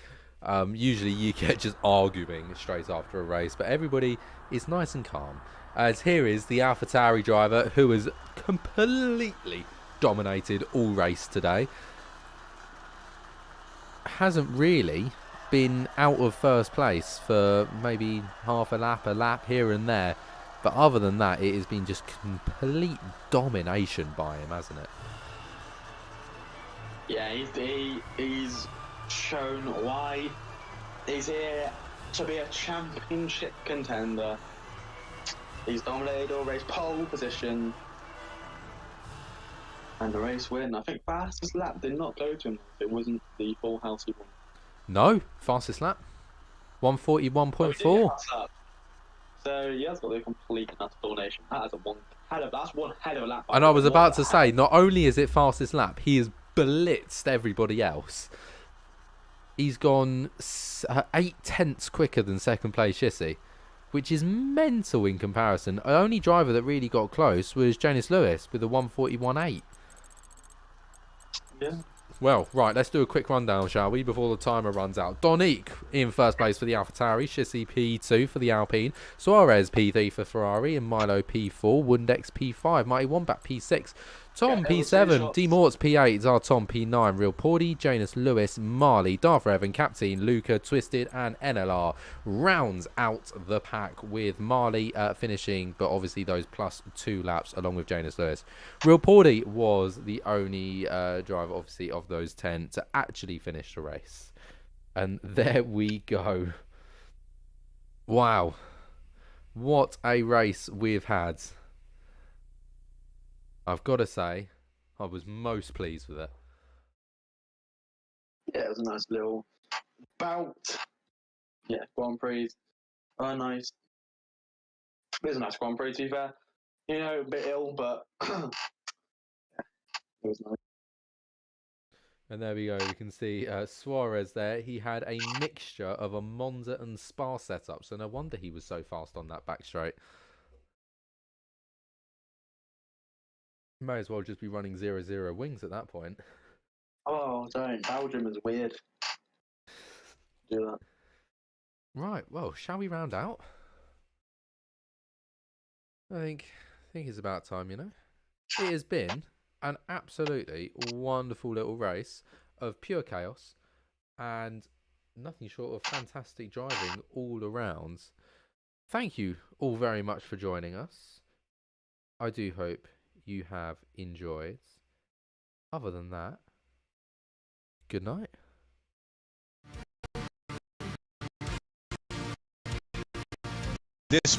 Usually you get just arguing straight after a race, but everybody is nice and calm. As here is the AlphaTauri driver who has completely dominated all race today. Hasn't really been out of first place for maybe half a lap here and there. But other than that, it has been just complete domination by him, hasn't it? Yeah, he's shown why he's here to be a championship contender. He's dominated all race, pole position, and the race win. I think fastest lap did not go to him. It wasn't the full house he won. No, fastest lap, 141.4. So he has got the complete and utter domination. That's one head of a lap. And I was about to say, not only is it fastest lap, he has blitzed everybody else. He's gone 8/10 quicker than second place Shissy, which is mental in comparison. The only driver that really got close was Jonas Lewis with a 141.8. Yeah. Well, right, let's do a quick rundown, shall we, before the timer runs out. Donique in first place for the AlphaTauri, Shissy P2 for the Alpine, Suarez P3 for Ferrari, and Milo P4, Wundex P5, Mighty Wombat P6, Tom P7, D Mortz P8, Zartom P9, Real Pordy, Janus Lewis, Marley, Darth Revan, Captain, Luca, Twisted, and NLR rounds out the pack with Marley finishing, but obviously those +2 laps along with Janus Lewis. Real Pordy was the only driver, obviously, of those 10 to actually finish the race. And there we go. Wow. What a race we've had. I've got to say, I was most pleased with it. Yeah, it was a nice little bout. Yeah, Grand Prix. Oh, nice. It was a nice Grand Prix, to be fair. You know, a bit ill, but yeah, it was nice. And there we go. We can see Suarez there. He had a mixture of a Monza and Spa setup, so no wonder he was so fast on that back straight. May as well just be running 0-0 wings at that point. Oh, don't. Belgium is weird. Do that. Right, well, shall we round out? I think it's about time, you know. It has been an absolutely wonderful little race of pure chaos and nothing short of fantastic driving all around. Thank you all very much for joining us. I do hope you have enjoyed. Other than that, good night. This